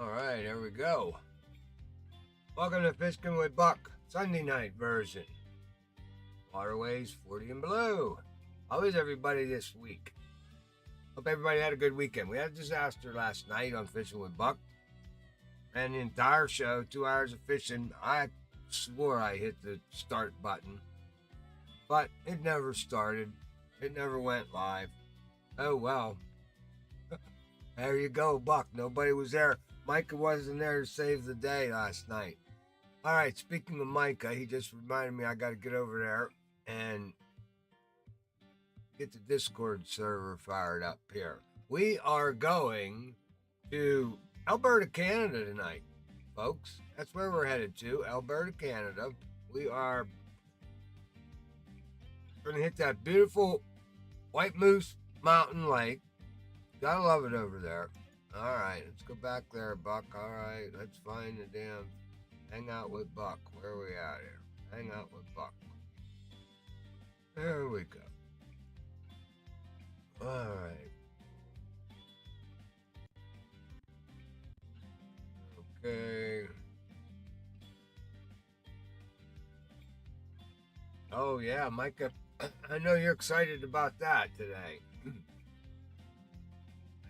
All right, here we go. Welcome to Fishkin with Buck, Sunday night version. Waterways 40 and below. How is everybody this week? Hope everybody had a good weekend. We had a disaster last night on Fishing with Buck. Ran the entire show, 2 hours of fishing. I swore I hit the start button, but it never started. It never went live. Oh well. There you go, Buck. Nobody was there. Micah wasn't there to save the day last night. All right, speaking of Micah, he just reminded me I got to get over there and get the Discord server fired up here. We are going to Alberta, Canada tonight, folks. That's where we're headed to, Alberta, Canada. We are going to hit that beautiful White Moose Mountain Lake. Gotta love it over there. All right, let's go back there, Buck. All right, let's find the damn hang out with Buck. Where are we at here? Hang out with Buck. There we go. All right. Okay. Oh yeah, Micah. I know you're excited about that today. I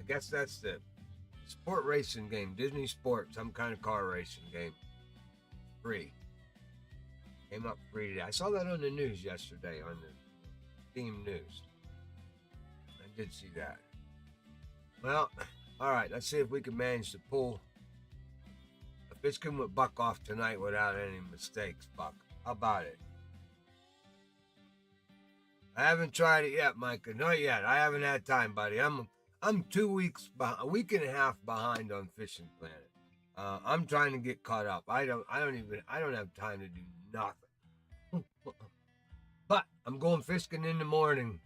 guess that's the sport racing game, Disney Sport, some kind of car racing game. Free. Came up free today. I saw that on the news yesterday, on the team news. I did see that. Well, all right, let's see if we can manage to pull a Fishkin with Buck off tonight without any mistakes, Buck. How about it? I haven't tried it yet, Micah. Not yet. I haven't had time, buddy. I'm 2 weeks behind, a week and a half behind on Fishing Planet. I'm trying to get caught up. I don't have time to do nothing. But I'm going fishing in the morning.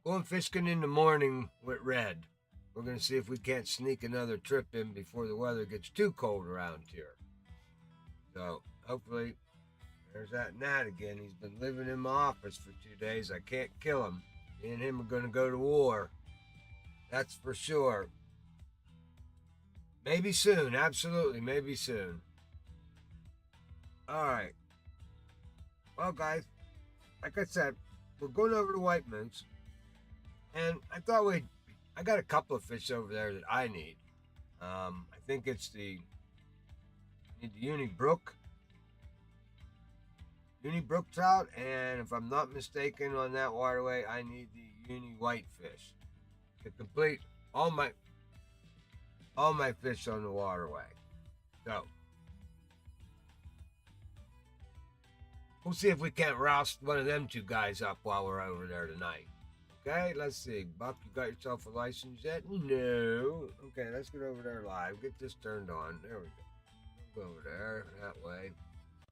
Going fishing in the morning with Red. We're gonna see if we can't sneak another trip in before the weather gets too cold around here. So hopefully, there's that Nat again. He's been living in my office for 2 days. I can't kill him. Me and him are gonna go to war. That's for sure. Maybe soon. Absolutely. Maybe soon. All right. Well, guys, like I said, we're going over to White Moose. And I got a couple of fish over there that I need. I think it's the Brook Trout. And if I'm not mistaken on that waterway, I need the whitefish to complete all my fish on the waterway. So we'll see if we can't roust one of them two guys up while we're over there tonight. Okay, let's see. Buck, you got yourself a license yet? No. Okay, let's get over there live. Get this turned on. There we go. Go over there, that way.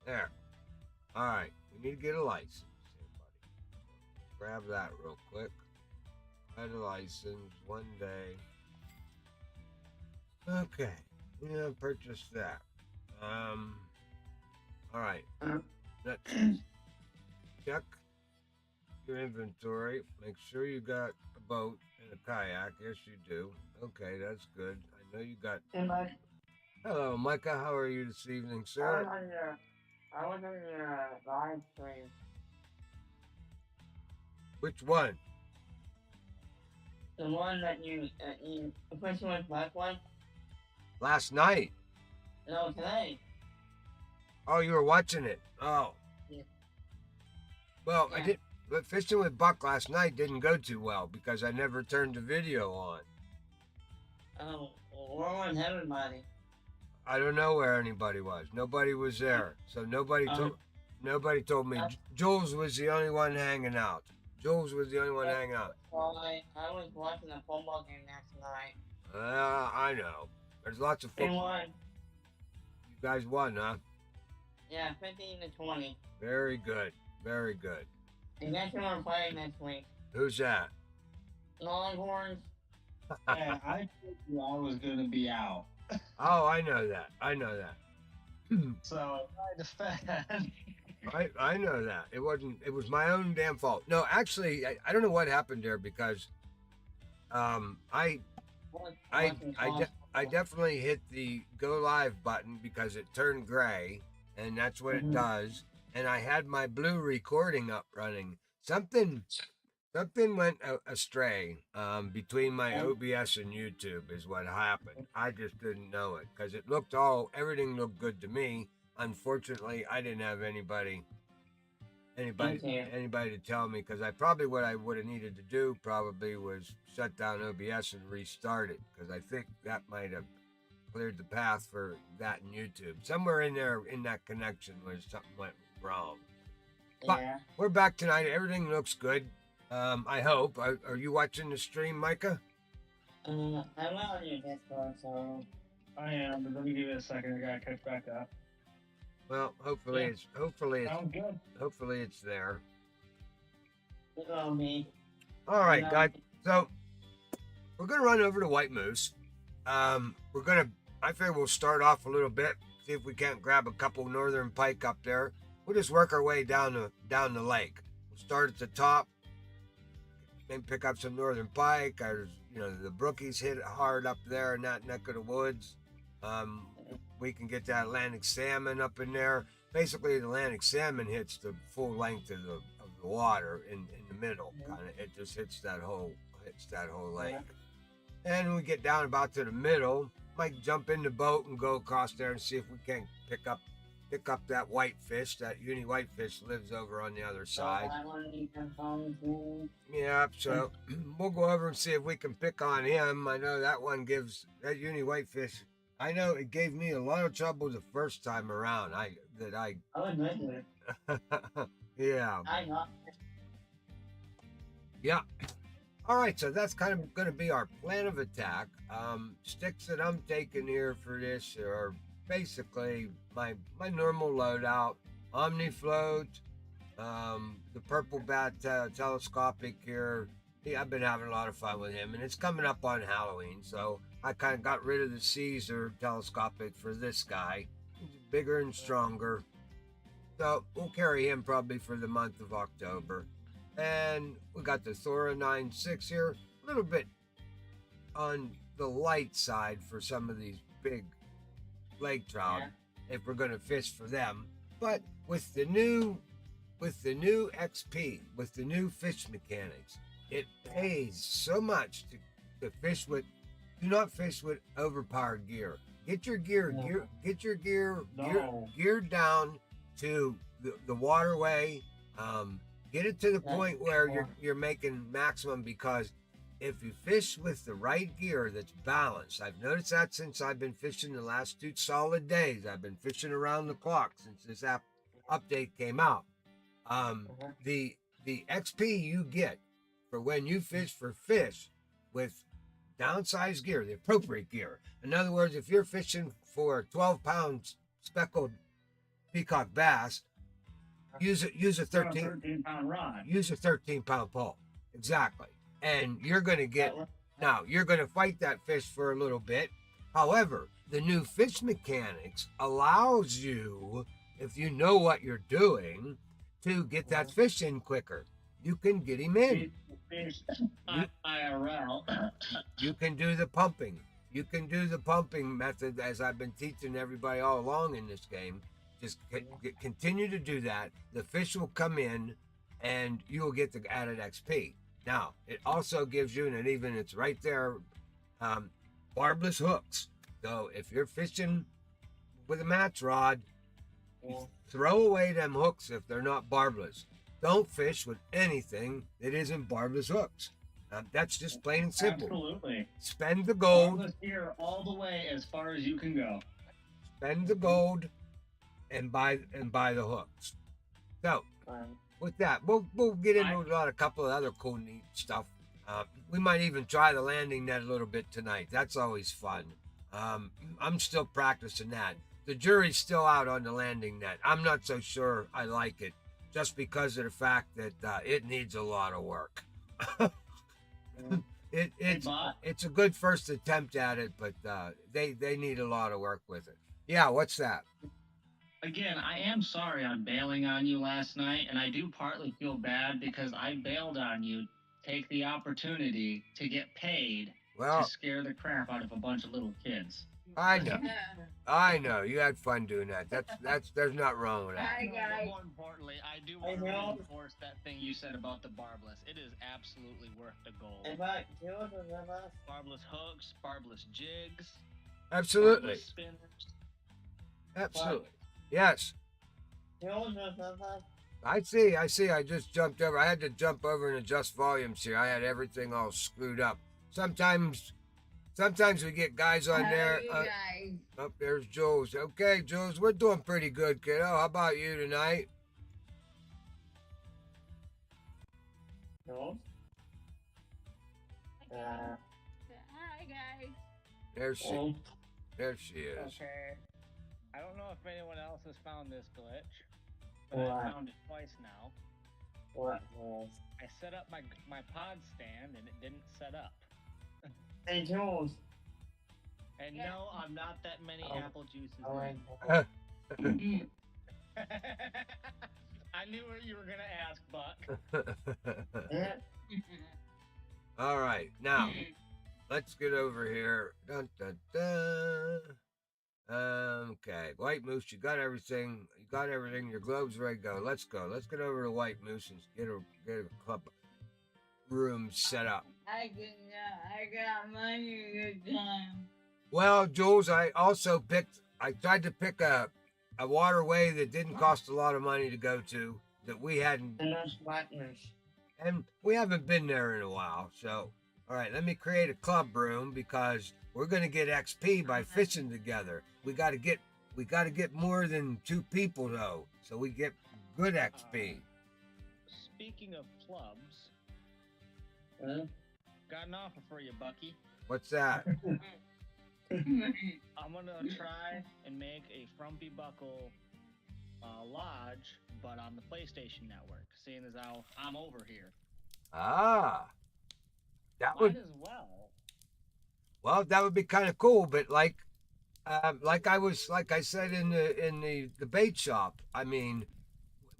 There. All right, we need to get a license here, buddy. Grab that real quick. Had a license one day. Okay, yeah, purchase that. All right. Let's check your inventory. Make sure you got a boat and a kayak. Yes, you do. Okay, that's good. I know you got. Hey, Mike. Hello, Micah. How are you this evening, sir? I was on your live stream. Which one? The one that you the person with black one? Last night. No, today. Oh, you were watching it. Oh. Yeah. Well, Yeah. I did. But fishing with Buck last night didn't go too well because I never turned the video on. Oh, where was everybody? I don't know where anybody was. Nobody was there, so nobody told me. Jules was the only one hanging out. Jules was the only one hanging out. Well, I was watching the football game last night. I know. There's lots of They football. won. You guys won, huh? Yeah, 15-20. Very good. Very good. And guess who we're playing next week? Who's that? Longhorns. Yeah, I told you I was going to be out. Oh, I know that. I know that. So I defend. I know that. It was my own damn fault. No, actually, I don't know what happened there because I I definitely hit the go live button because it turned gray, and that's what it does. And I had my blue recording up running. Something went astray between my OBS and YouTube is what happened. I just didn't know it because everything looked good to me. Unfortunately, I didn't have anybody to tell me because what I would have needed to do probably was shut down OBS and restart it because I think that might have cleared the path for that in YouTube. Somewhere in there in that connection was something went wrong. But Yeah. we're back tonight. Everything looks good. I hope. Are you watching the stream, Micah? I'm not on your Discord, so. I am, but let me give it a second. I gotta catch back up. Well, hopefully Sounds good. Hopefully it's there. Look on me. All right, guys. So we're gonna run over to White Moose. I figure we'll start off a little bit, see if we can't grab a couple northern pike up there. We'll just work our way down the lake. We'll start at the top, maybe pick up some northern pike. The brookies hit hard up there in that neck of the woods. We can get that Atlantic salmon up in there. Basically, the Atlantic salmon hits the full length of the water in the middle. Kind of, it just hits that whole lake. And we get down about to the middle. Might jump in the boat and go across there and see if we can pick up that whitefish. That uni whitefish lives over on the other side. Yeah, so we'll go over and see if we can pick on him. I know that uni whitefish. I know it gave me a lot of trouble the first time around. I would miss it. Yeah. I know. Yeah. All right, so that's kind of going to be our plan of attack. Sticks that I'm taking here for this are basically my normal loadout: Omnifloat, the purple bat telescopic here. Yeah, I've been having a lot of fun with him, and it's coming up on Halloween, so I kind of got rid of the Caesar telescopic for this guy. He's bigger and stronger, so we'll carry him probably for the month of October. And we got the Thora 9.6 here, a little bit on the light side for some of these big lake trout, if we're going to fish for them. But with the new XP, with the new fish mechanics, it pays so much to fish with. Do not fish with overpowered gear. Get your gear geared down to the waterway. Get it to the point where you're making maximum, because if you fish with the right gear that's balanced, I've noticed that since I've been fishing the last 2 solid days. I've been fishing around the clock since this update came out. The XP you get for when you fish for fish with downsized gear, the appropriate gear. In other words, if you're fishing for a 12-pound speckled peacock bass, use a 13-pound rod. Use a 13-pound pole. Exactly. And you're going to fight that fish for a little bit. However, the new fish mechanics allows you, if you know what you're doing, to get that fish in quicker. You can get him in. IRL. You can do the pumping. You can do the pumping method, as I've been teaching everybody all along in this game. Just continue to do that. The fish will come in, and you will get the added XP. Now, it also gives you, and even it's right there, barbless hooks. So if you're fishing with a match rod, throw away them hooks if they're not barbless. Don't fish with anything that isn't barbless hooks. That's just plain and simple. Absolutely. Spend the gold. Barbless gear all the way as far as you can go. Spend the gold and buy the hooks. So with that, we'll get into a couple of other cool neat stuff. We might even try the landing net a little bit tonight. That's always fun. I'm still practicing that. The jury's still out on the landing net. I'm not so sure I like it, just because of the fact that it needs a lot of work. It's a good first attempt at it, but they need a lot of work with it. Yeah, what's that? Again, I am sorry I'm bailing on you last night, and I do partly feel bad because I bailed on you. Take the opportunity to get paid Well, scare the crap out of a bunch of little kids. I know. I know. You had fun doing that. There's not wrong with that. Hi, No, guys. but more importantly, I do want to reinforce that thing you said about the barbless. It is absolutely worth the gold. In fact, Jules was with us. Barbless hooks, barbless jigs, Absolutely. barbless spinners. Absolutely. Yes. Jules was with us. I see. I just jumped over. I had to jump over and adjust volumes here. I had everything all screwed up. Sometimes we get guys on there. Hi, guys. Oh, there's Jules. Okay, Jules, we're doing pretty good, kiddo. How about you tonight? Jules? Hi guys. There she is. Okay. I don't know if anyone else has found this glitch, but What? I found it twice now. What was? I set up my pod stand and it didn't set up. Hey, Jules. And Yeah. no, I'm not that many Oh. apple juices Oh, in. Huh. I knew what you were gonna ask, Buck. Yeah. All right, now let's get over here. Dun, dun, dun. Okay, White Moose, you got everything. You got everything. Your globe's ready to go. Let's go. Let's get over to White Moose and get a club room set up. I got money good time. Well, Jules, I tried to pick a waterway that didn't cost a lot of money to go to, that we hadn't, And those blackness. and we haven't been there in a while. So, all right, let me create a club room because we're gonna get XP by fishing together. We gotta get more than 2 people though, so we get good XP. Speaking of clubs, Huh? got an offer for you, Bucky. What's that? I'm gonna try and make a Frumpy Buckle lodge, but on the PlayStation Network, seeing as how I'm over here. Ah, that Might would as well. well, that would be kind of cool. But like I said in the debate shop, I mean,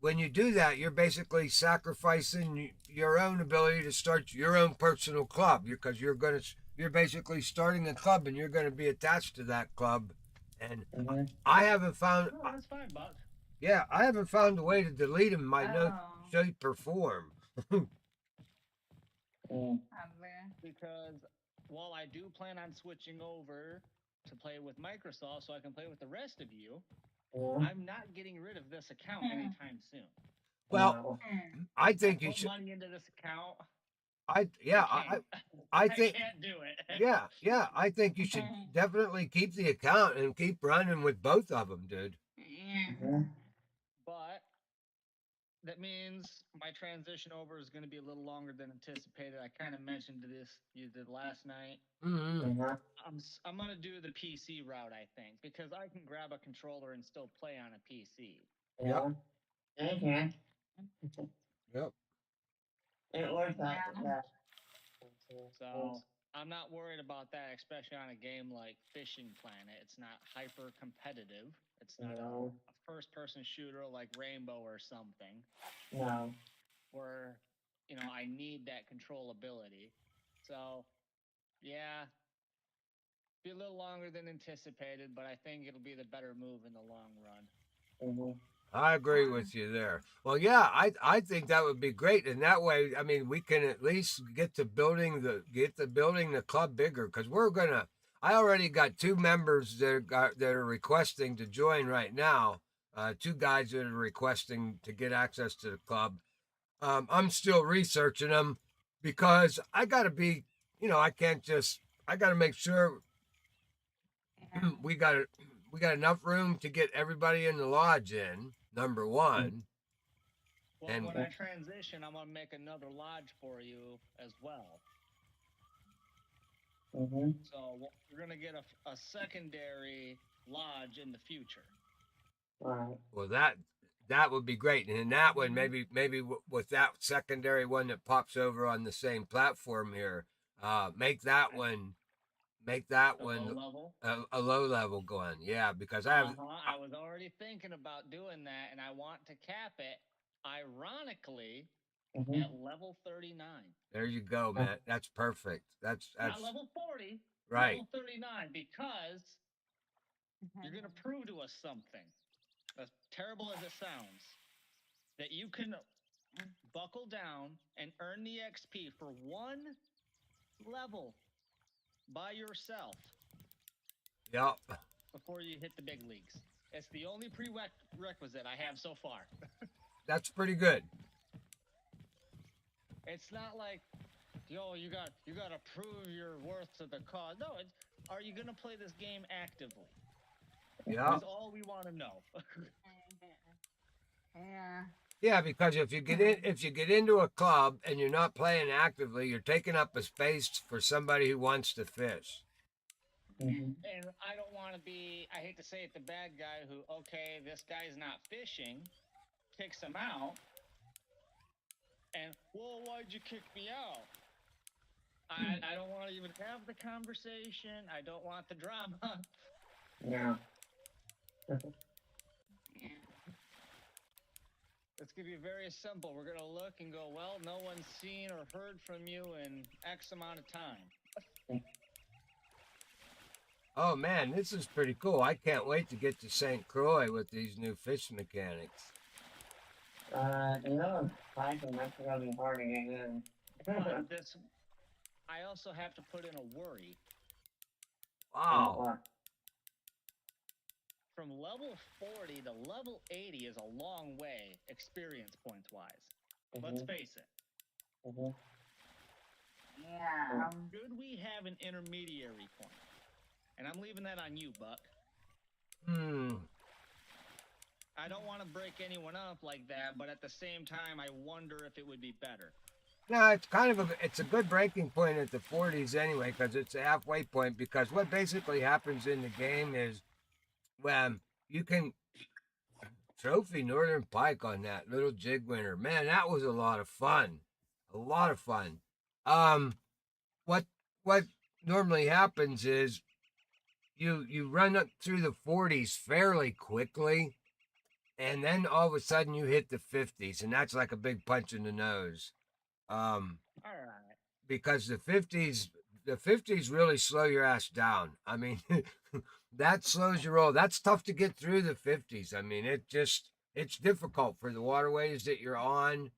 when you do that, you're basically sacrificing your own ability to start your own personal club because you're basically starting a club and you're going to be attached to that club. And Mhm. I haven't found, No, that's fine, Buck. yeah, I haven't found a way to delete them. My note Oh. show you perform. Mm. Because while I do plan on switching over to play with Microsoft so I can play with the rest of you, Yeah. I'm not getting rid of this account anytime soon. Well, I think you Put should. money into this account. I think can't do it. yeah, I think you should definitely keep the account and keep running with both of them, dude. Mhm. But that means my transition over is going to be a little longer than anticipated. I kind of mentioned you did last night. Mm-hmm. Mhm. I'm going to do the PC route, I think, because I can grab a controller and still play on a PC. Yeah. Okay. Yep. It works out. Yeah. So I'm not worried about that, especially on a game like Fishing Planet. It's not hyper competitive. It's not No. a first person shooter like Rainbow or something No. where, I need that controllability. So, yeah, be a little longer than anticipated, but I think it'll be the better move in the long run. Mhm. I agree with you there. Well, yeah, I think that would be great, and that way, I mean, we can at least get to building the club bigger because we're gonna. I already got 2 members that are requesting to join right now. 2 guys that are requesting to get access to the club. I'm still researching them because I got to be, I can't just. I got to make sure we got enough room to get everybody in the lodge in. Number 1. Well, And- when I transition, I'm going to make another lodge for you as well. Mhm. So we're going to get a secondary lodge in the future. Right. Well, that would be great, and in that one, maybe with that secondary one that pops over on the same platform here, make that one Low level. a low level going. Yeah, because I have I was already thinking about doing that, and I want to cap it, ironically, Mhm. at level 39. there you go, man. That's perfect. That's Not level 40. 40, Right. level 39, because you're going to prove to us something, as terrible as it sounds, that you can buckle down and earn the XP for one level by yourself Yep. before you hit the big leagues. It's the only prerequisite I have so far. That's pretty good. It's not like, yo, you got to prove your worth to the cause. No, it's, are you gonna play this game actively? Yeah. That's all we want to know. Yeah. Yeah, because if you get into a club and you're not playing actively, you're taking up a space for somebody who wants to fish. And I don't want to be, I hate to say it, the bad guy who, okay, this guy's not fishing, kicks him out, and, well, why'd you kick me out? I don't want to even have the conversation. I don't want the drama. Yeah. It's going to be very simple. We're going to look and go, well, no one's seen or heard from you in X amount of time. Oh man, this is pretty cool. I can't wait to get to St. Croix with these new fish mechanics. Pike and that's gonna be hard to get in. But this, I also have to put in a worry. Wow. From level 40 to level 80 is a long way, experience points wise. Let's face it. Yeah. Should we have an intermediary point? And I'm leaving that on you, Buck. I don't want to break anyone up like that, but at the same time, I wonder if it would be better. No, it's kind of it's a good breaking point at the 40s anyway, because it's a halfway point. Because what basically happens in the game is, when you can trophy northern pike on that little jig winner. Man, that was a lot of fun. A lot of fun. What normally happens is you run up through the 40s fairly quickly, and then all of a sudden you hit the 50s, and that's like a big punch in the nose. All right. Because the 50s really slow your ass down. I mean, that slows your roll. That's tough to get through the 50s. I mean, it's difficult for the waterways that you're on,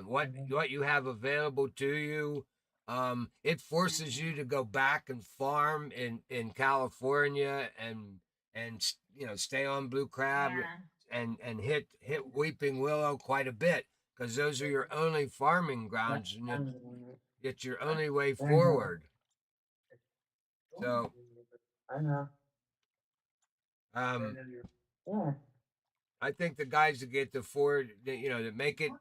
what you have available to you. It forces you to go back and farm in California and stay on blue crab and hit weeping willow quite a bit, because those are your only farming grounds and it's your only way forward. So I know. I think the guys that get to four, to make it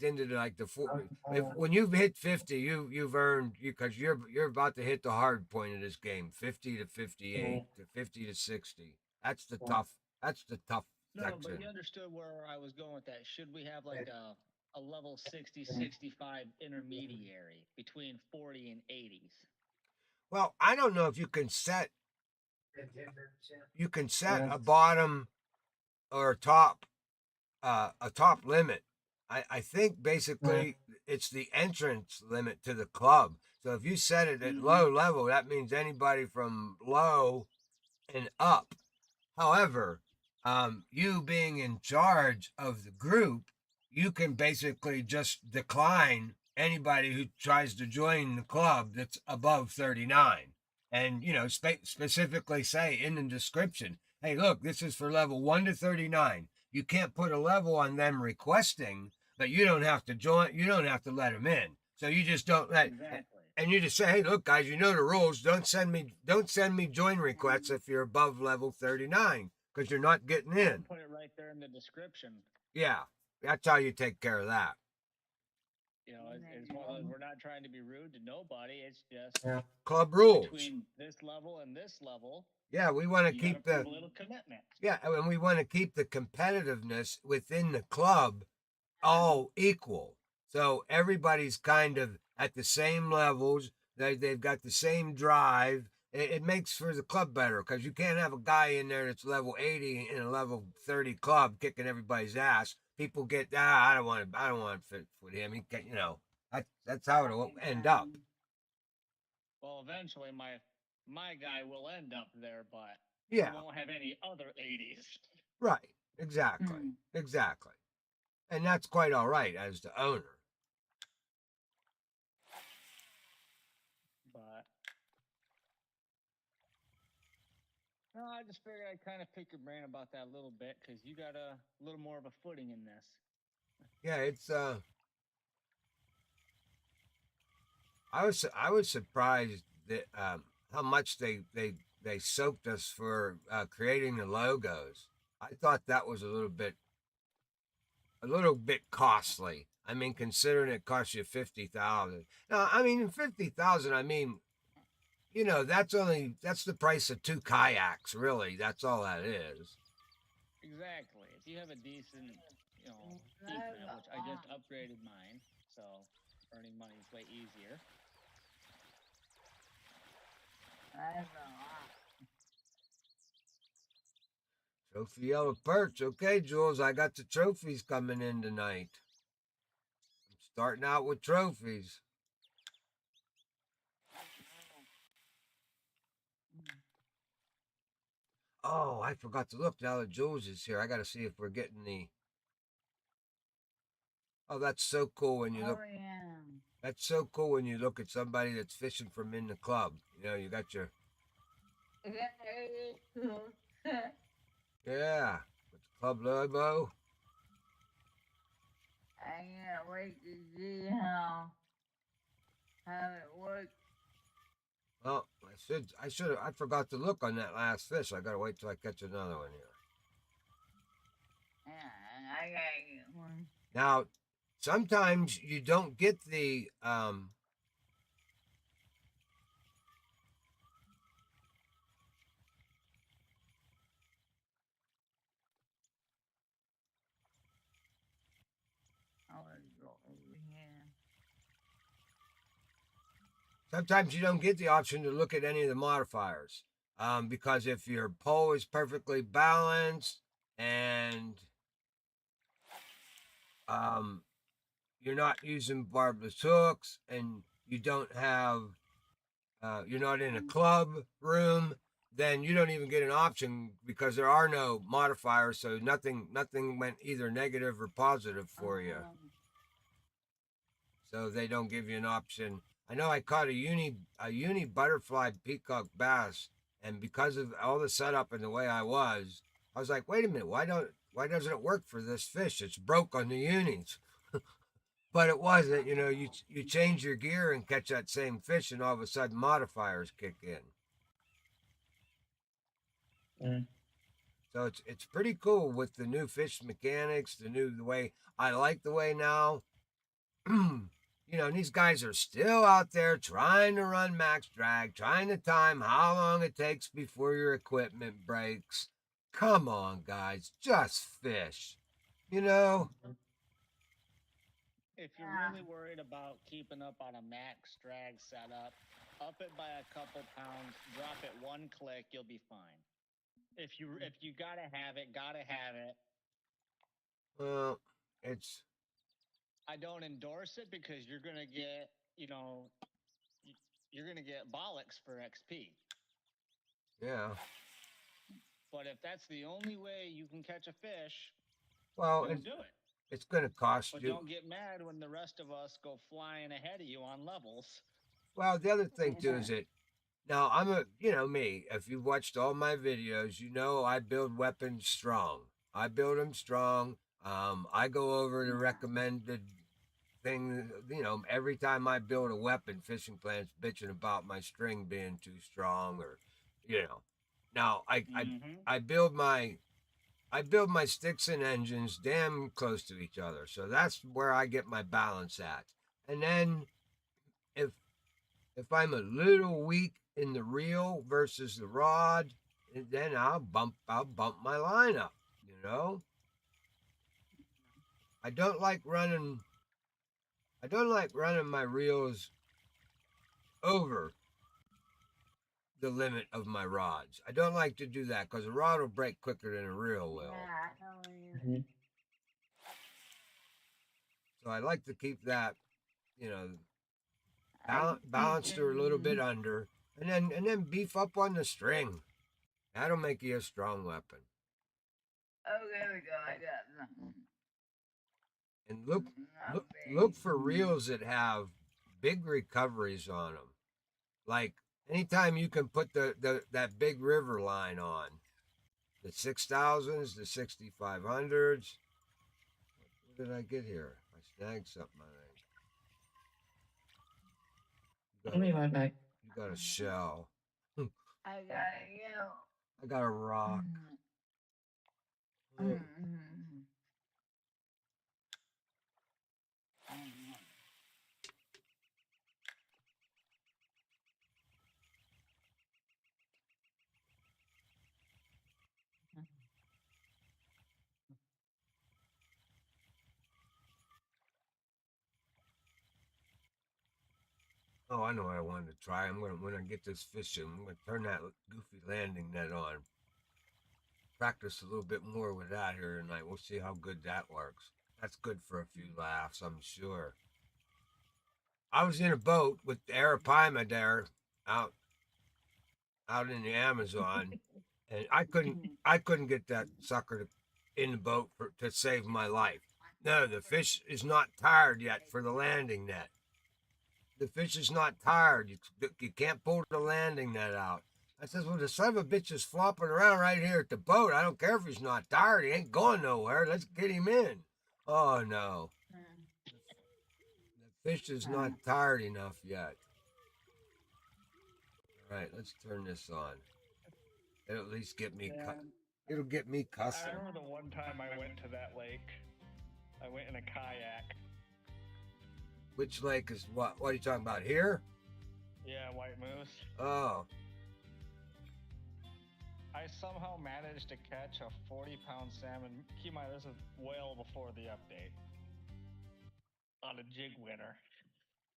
into the four. When you've hit 50, you've earned, because you're about to hit the hard point of this game, 50 to 58 to 50 to 60. That's the tough. That's the tough section. No, but you understood where I was going with that. Should we have like a level 60, 65 intermediary between 40 and 80s? Well, I don't know if you can set a bottom or a top limit. I think basically it's the entrance limit to the club. So if you set it at low level, that means anybody from low and up. However, you being in charge of the group, you can basically just decline anybody who tries to join the club that's above 39. And, specifically say in the description, hey, look, this is for level 1 to 39. You can't put a level on them requesting, but you don't have to join. You don't have to let them in. So you just don't let. Exactly. And you just say, hey, look, guys, you know the rules. Don't send me join requests if you're above level 39, because you're not getting in. Put it right there in the description. Yeah, that's how you take care of that. As well as we're not trying to be rude to nobody. It's just club rules between this level and this level. Yeah, we want to keep a little commitment. Yeah, and we want to keep the competitiveness within the club all equal. So everybody's kind of at the same levels. They've got the same drive. It makes for the club better, because you can't have a guy in there that's level 80 in a level 30 club kicking everybody's ass. People get, I don't want to fit with him. He can, that's how it'll end up. Well, So eventually, my guy will end up there, but Yeah, he won't have any other 80s. right. Exactly. Exactly. And that's quite all right as the owner. But no, I just figured I'd kind of pick your brain about that a little bit because you got a little more of a footing in this. Yeah, it's I was surprised that how much they soaked us for creating the logos. I thought that was a little bit costly. I mean, considering it cost you 50,000. No, I mean 50,000. I mean, that's the price of two kayaks. Really, that's all that is. Exactly. If you have a decent, equipment, which I just upgraded mine, so earning money is way easier. That's a lot. Trophy yellow perch. Okay, Jules, I got the trophies coming in tonight. I'm starting out with trophies. Oh, I forgot to look now that Jules is here. I got to see if we're getting the. Oh, that's so cool when you look. Oh, yeah. That's so cool when you look at somebody that's fishing from in the club. You got your. Yeah, with the club logo. I can't wait to see how it works. Well, I forgot to look on that last fish. I gotta wait till I catch another one here. Yeah, I gotta get one. Now, sometimes you don't get the I wanna go over here. sometimes you don't get the option to look at any of the modifiers. Because if your pole is perfectly balanced and um, you're not using barbless hooks and you don't have you're not in a club room, then you don't even get an option because there are no modifiers, so nothing went either negative or positive for you. So they don't give you an option. I know I caught a uni butterfly peacock bass, and because of all the setup and the way I was like, wait a minute, why doesn't it work for this fish? It's broke on the unis. But it wasn't. You change your gear and catch that same fish, and all of a sudden modifiers kick in. So it's pretty cool with the new fish mechanics, the way I like the way now. These guys are still out there trying to run max drag, trying to time how long it takes before your equipment breaks. Come on, guys, just fish. You know? If you're Yeah. really worried about keeping up on a max drag setup, up it by a couple pounds, drop it one click, you'll be fine. If you gotta have it, gotta have it. Well, it's I don't endorse it because you're gonna get, you're gonna get bollocks for XP. yeah. But if that's the only way you can catch a fish, Well, then do it. it's going to cost But you. don't get mad when the rest of us go flying ahead of you on levels. Well, the other thing too is that now me. If you've watched all my videos, I build weapons strong. I build them strong. I go over the recommended thing. Every time I build a weapon, fishing plants bitching about my string being too strong, or Now I build my sticks and engines damn close to each other, so that's where I get my balance at. And then if I'm a little weak in the reel versus the rod, then I'll bump my line up. I don't like running. I don't like running my reels over the limit of my rods. I don't like to do that because a rod will break quicker than a reel will. Yeah, So I like to keep that, balance her a little bit under, and then beef up on the string. That'll make you a strong weapon. Okay, we go. I got something. And look Okay. for reels that have big recoveries on them. Like anytime you can put that big river line on, the 6,000s, the 6,500s. What did I get here? I snagged something, I think. I'll be right back. You got a shell. I gotta go. I got a rock. Mm. Oh, I know what I wanted to try. When I get this fishing, I'm gonna turn that goofy landing net on. Practice a little bit more with that here tonight. We'll see how good that works. That's good for a few laughs, I'm sure. I was in a boat with Arapaima there out in the Amazon, and I couldn't get that sucker in the boat to save my life. No, the fish is not tired yet for the landing net. The fish is not tired. You can't pull the landing net out. I says, well, the son of a bitch is flopping around right here at the boat. I don't care if he's not tired. He ain't going nowhere. Let's get him in. Oh, no. The fish is not tired enough yet. All right, let's turn this on. It'll at least get me it'll get me cussing. I remember the one time I went to that lake. I went in a kayak. Which lake is what? What are you talking about here? Yeah, White Moose. Oh. I somehow managed to catch a 40-pound salmon. Keep in mind, this is well before the update. On a jig winner.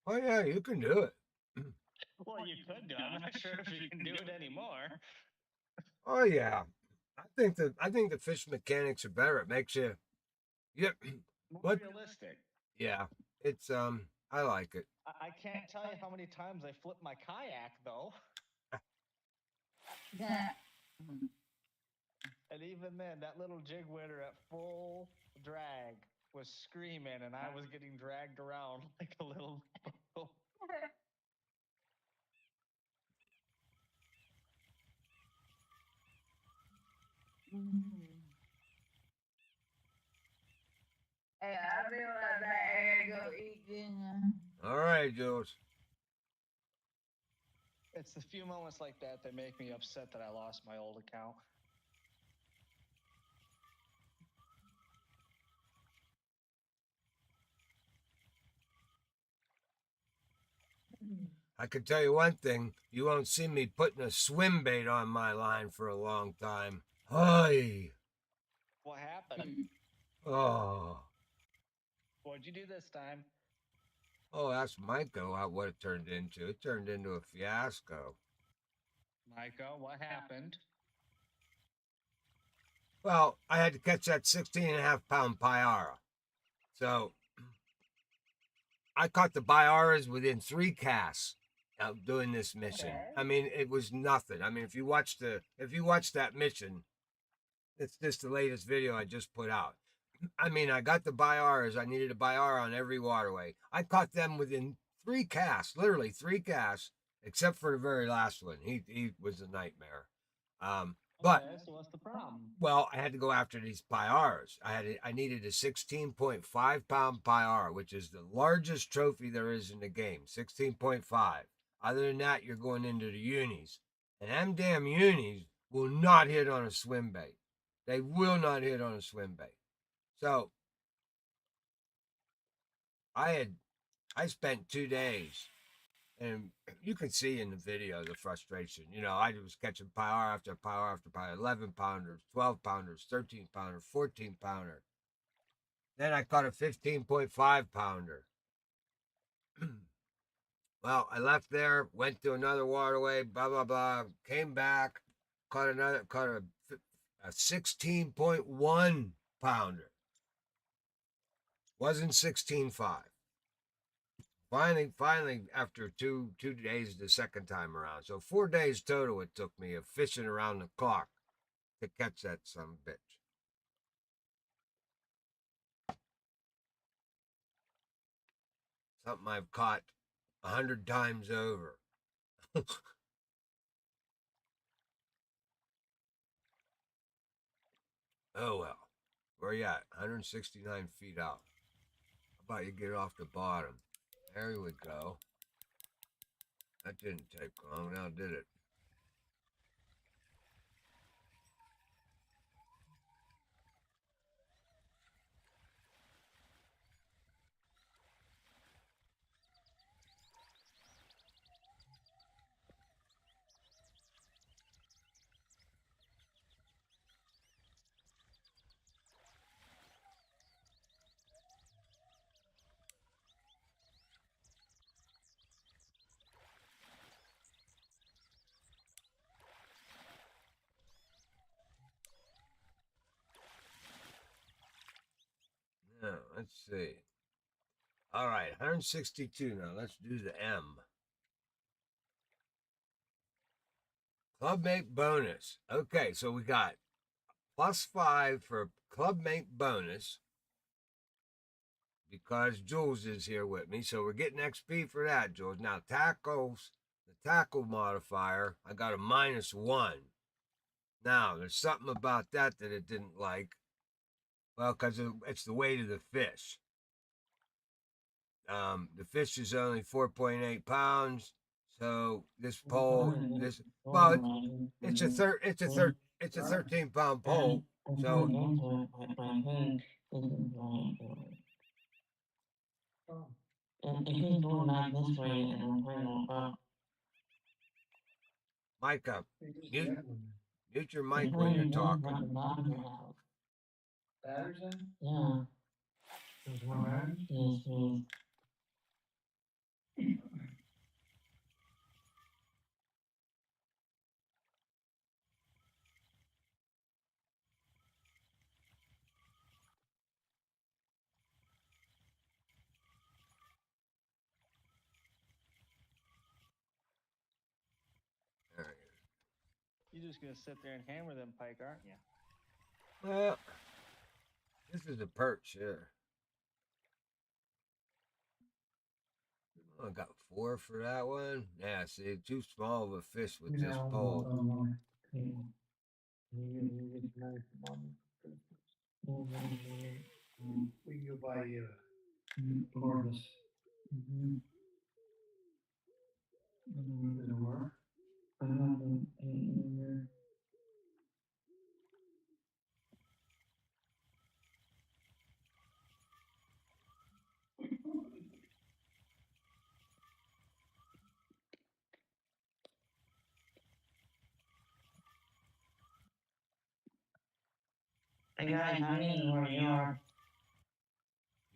Oh yeah, you can do it. Well, you could do it. I'm not sure if you can do it anymore. Oh yeah. I think the fish mechanics are better. It makes you More realistic. Yeah. It's I like it. I can't tell you how many times I flipped my kayak though. And even then, that little jig winner at full drag was screaming, and I was getting dragged around like a little. Hey, I'll be right back. I gotta go eat dinner. All right, Jules. It's the few moments like that make me upset that I lost my old account. I can tell you one thing. You won't see me putting a swim bait on my line for a long time. Hi. What happened? Oh. What'd you do this time? Oh, that's Micah, what it turned into. It turned into a fiasco. Micah, what happened? Well, I had to catch that 16.5-pound Payara. So I caught the Pyaras within 3 casts out doing this mission. Okay. I mean, it was nothing. I mean, if you watch that mission, it's just the latest video I just put out. I mean, I got the Pyaras. I needed a Pyara on every waterway. I caught them within 3 casts, literally 3 casts, except for the very last one. He was a nightmare. But okay, so what's the problem? well, I had to go after these Pyaras. I needed a 16.5-pound Pyara, which is the largest trophy there is in the game. 16.5. Other than that, you're going into the unis, and them damn unis will not hit on a swim bait. They will not hit on a swim bait. So I spent 2 days, and you can see in the video the frustration. You know, I was catching Pyara after Pyara after Pyara, 11-pounders, 12-pounders, 13-pounder, 14-pounder. Then I caught a 15.5-pounder. Well, I left there, went to another waterway, blah, blah, blah, came back, caught a 16.1-pounder. Wasn't 16.5. Finally, after two days the second time around. So 4 days total it took me of fishing around the clock to catch that son of a bitch. Something I've caught 100 times over. Oh well. Where you at? 169 feet out. How about you get off the bottom? There we go. That didn't take long, now did it? Now, let's see. All right, 162 now. Let's do the M. Clubmate bonus. Okay, so we got +5 for clubmate bonus because Jules is here with me. So we're getting XP for that, Jules. Now, tackles, the tackle modifier, I got a -1. Now, there's something about that it didn't like. Well, because it's the weight of the fish. The fish is only 4.8 pounds. So this pole, it's a 13-pound pole. So Micah, mute your mic when you're talking. Yeah. You're just gonna sit there and hammer them pike, aren't you? Well, this is a perch here. I got 4 for that one. Yeah, see, too small of a fish with this pole. We go by Corvus. Does it work? Hey guys, I don't know where you are.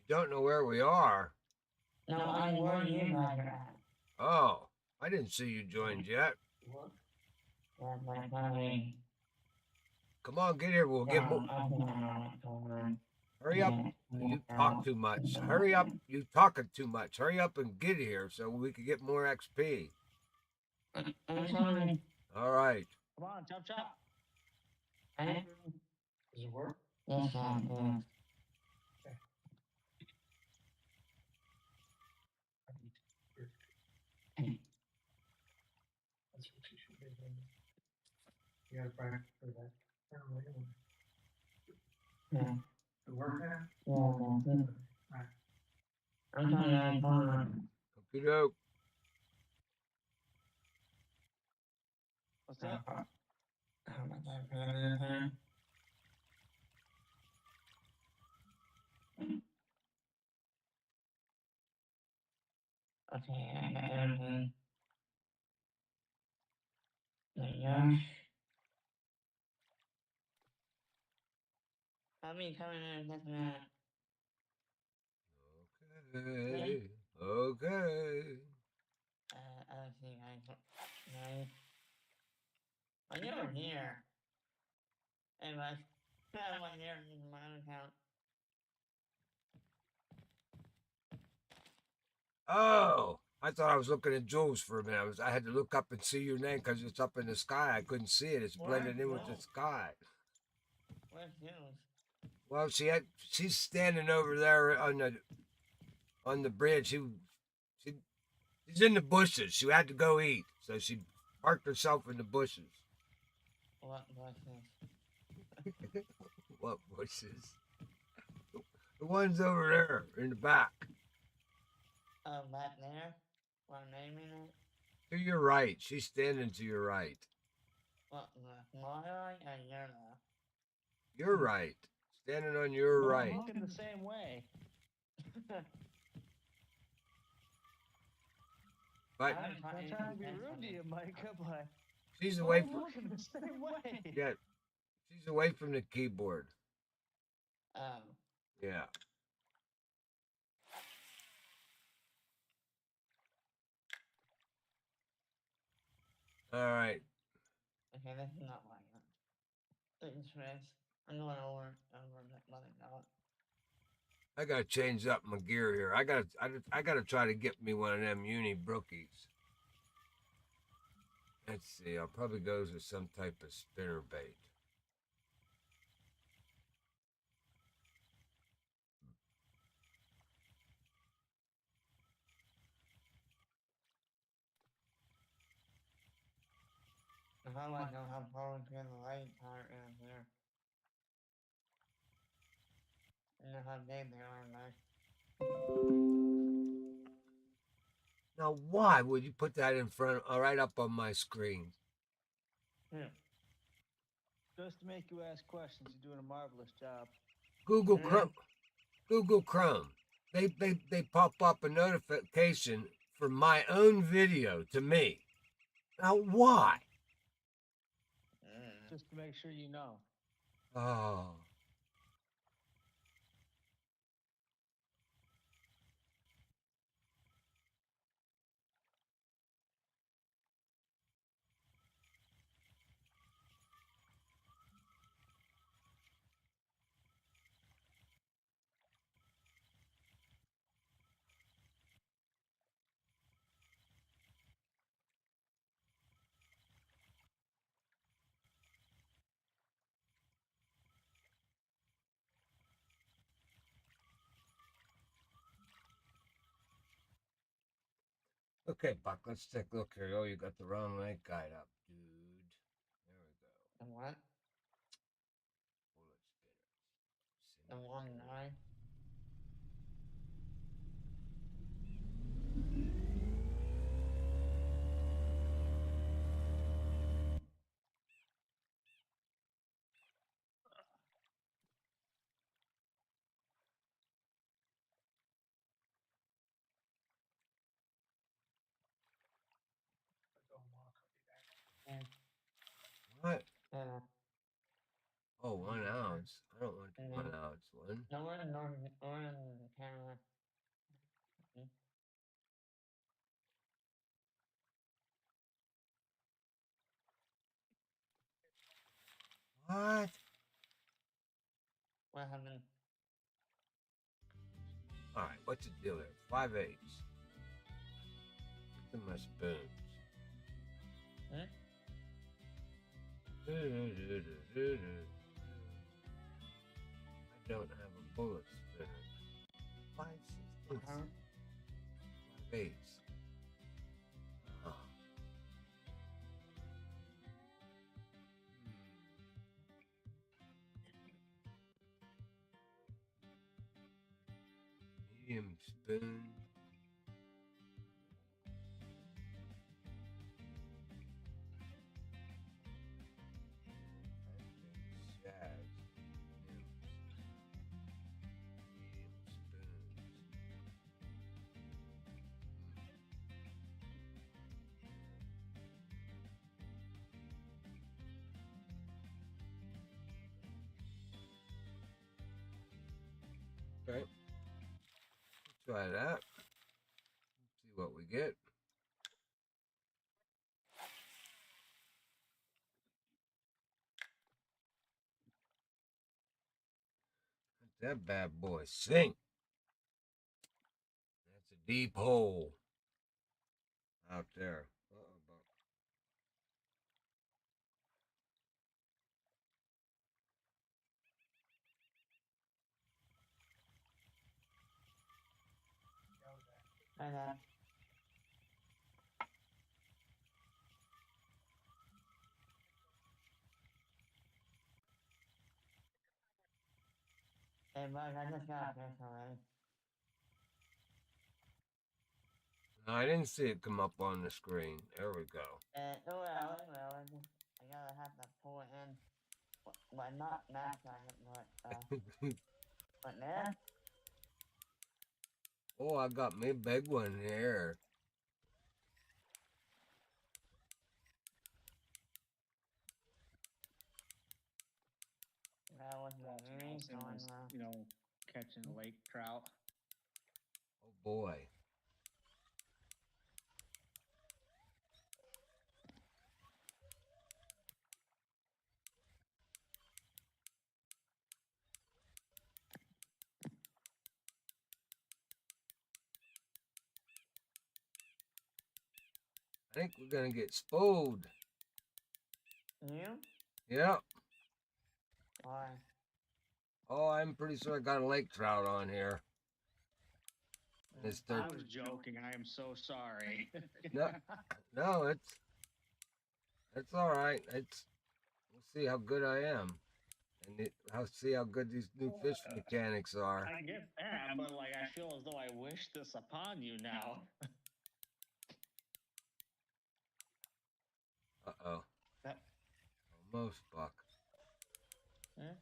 You don't know where we are? No, I'm where you guys are at. Oh, I didn't see you joined yet. What? That's my funny. Come on, get here. We'll get more. Hurry up. You talk too much. Hurry up. You talking too much. Hurry up and get here so we can get more XP. I'm coming. All right. Come on, chop chop. Does it work? Yes, yeah. That's what you should be doing. You gotta practice for that. Yeah. The work there? Yeah. Right. I'm trying to find. Okie doke. What's up? How much I put in there? Okay, I got everything. There you go. I'll be coming in just a minute. Okay. Okay. Let's see, guys. When you were here, it was, I'm like there in my own account. Oh, I thought I was looking at Jules for a minute. I had to look up and see your name because it's up in the sky. I couldn't see it. It's blended in with the sky. Where's Jules? Well, she's standing over there on the bridge. She's in the bushes. She had to go eat, so she parked herself in the bushes. What bushes? What bushes? The ones over there in the back. Oh, back there? What naming it? To your right. She's standing to your right. What, my right or your left? You're right. Standing on your We're all right. looking the same way. But I'm I'm trying to be rude to you, Micah, but she's we're away all from looking the same way. yeah. She's away from the keyboard. Oh. Yeah. All right. Okay, this is not like it. Picturesque. I'm going over that mother dog. I gotta change up my gear here. I gotta try to get me one of them uni brookies. Let's see. I'll probably go with some type of spinner bait. If I like know how far we can the light part in here. You know how big they are, like. Now, why would you put that in front, right up on my screen? Yeah. Just to make you ask questions, you're doing a marvelous job. Google Chrome. Google Chrome. They pop up a notification for my own video to me. Now, why? Just to make sure you know. Oh. Okay, Buck, let's take a look here. Oh, you got the wrong link guide up, dude. There we go. And what? Bullet The 1-9? What? Yeah. Oh, 1 ounce. I don't want the No. 1 ounce one. No, we're in Canada. What? What happened? All right, what's the deal here? 5/8. Look at my spoons. Hmm? I don't have a bullet spinner. 5/16. Huh? 5/8. Oh. Medium spoon. Jazz. Medium spoons. Okay. Try that. See what we get. Let that bad boy sink. That's a deep hole out there. Uh-oh, Okay. Hey, bud, I just got a fish already. No, I didn't see it come up on the screen. There we go. It will, it will. I gotta have to pull it in. But not max it, but there. Oh, I got me a big one here. That was the Walter green Nelson one, was, you know, catching lake trout. Oh boy. I think we're gonna get spooled. You? Yep. Why? Oh, I'm pretty sure I got a lake trout on here. It's I was joking. I am so sorry. No, no, it's all right. We'll see how good I am, and I'll see how good these new fish mechanics are. I get that, but like I feel as though I wish this upon you now. Uh-oh. That. Almost, Buck. Hmm?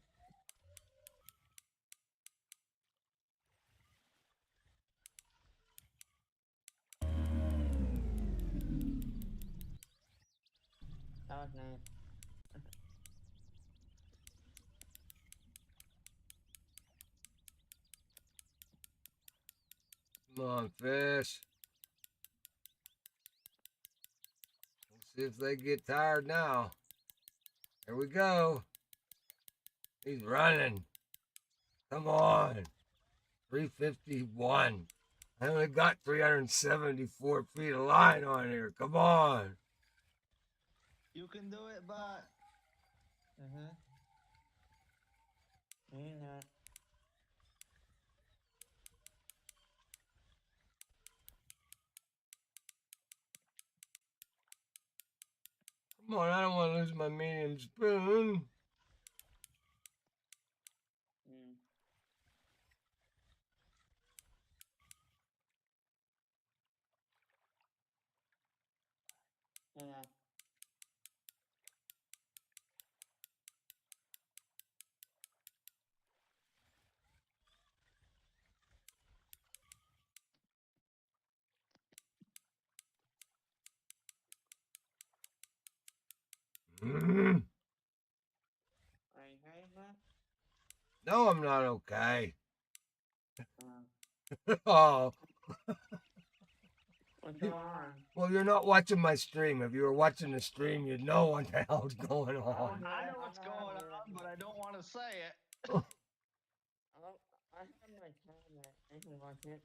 That was nice. Come on, fish. We'll see if they get tired now. Here we go. He's running. Come on. 351. I only got 374 feet of line on here. Come on. You can do it, but. Mm-hmm. You know it. Come on, I don't want to lose my medium spoon. Mm. Yeah. Mm. Are you ready, bud? No, I'm not okay. Uh, Oh. what's going on? Well, you're not watching my stream. If you were watching the stream, you'd know what the hell's going on. I know what's going on, but I don't want to say it. I have my tablet. I can watch it.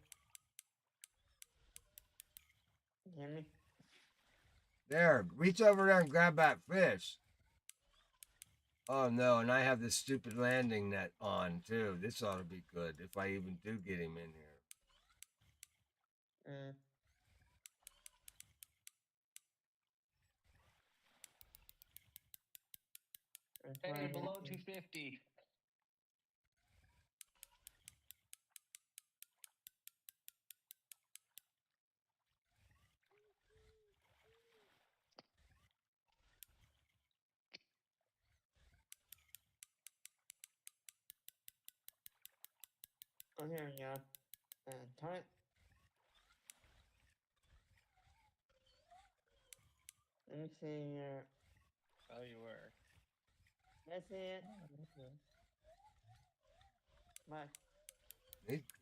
Hear me? There, reach over there and grab that fish. Oh no, and I have this stupid landing net on too. This ought to be good if I even do get him in here. Mm. Hey, below 250. Oh, here we go. Turn it. Let me see your. Oh, you were. Let's see it. Bye.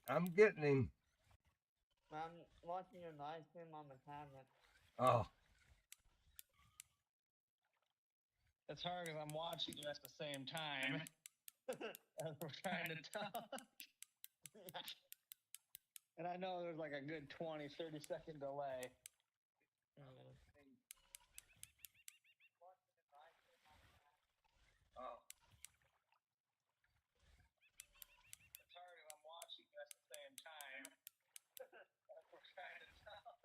I'm getting him. I'm watching your live stream on the tablet. Oh, It's hard because I'm watching you at the same time as we're trying to talk. And I know there's like a good 20, 30-second delay. Oh. It's hard if I'm watching you at the same time. That's what we're trying to tell.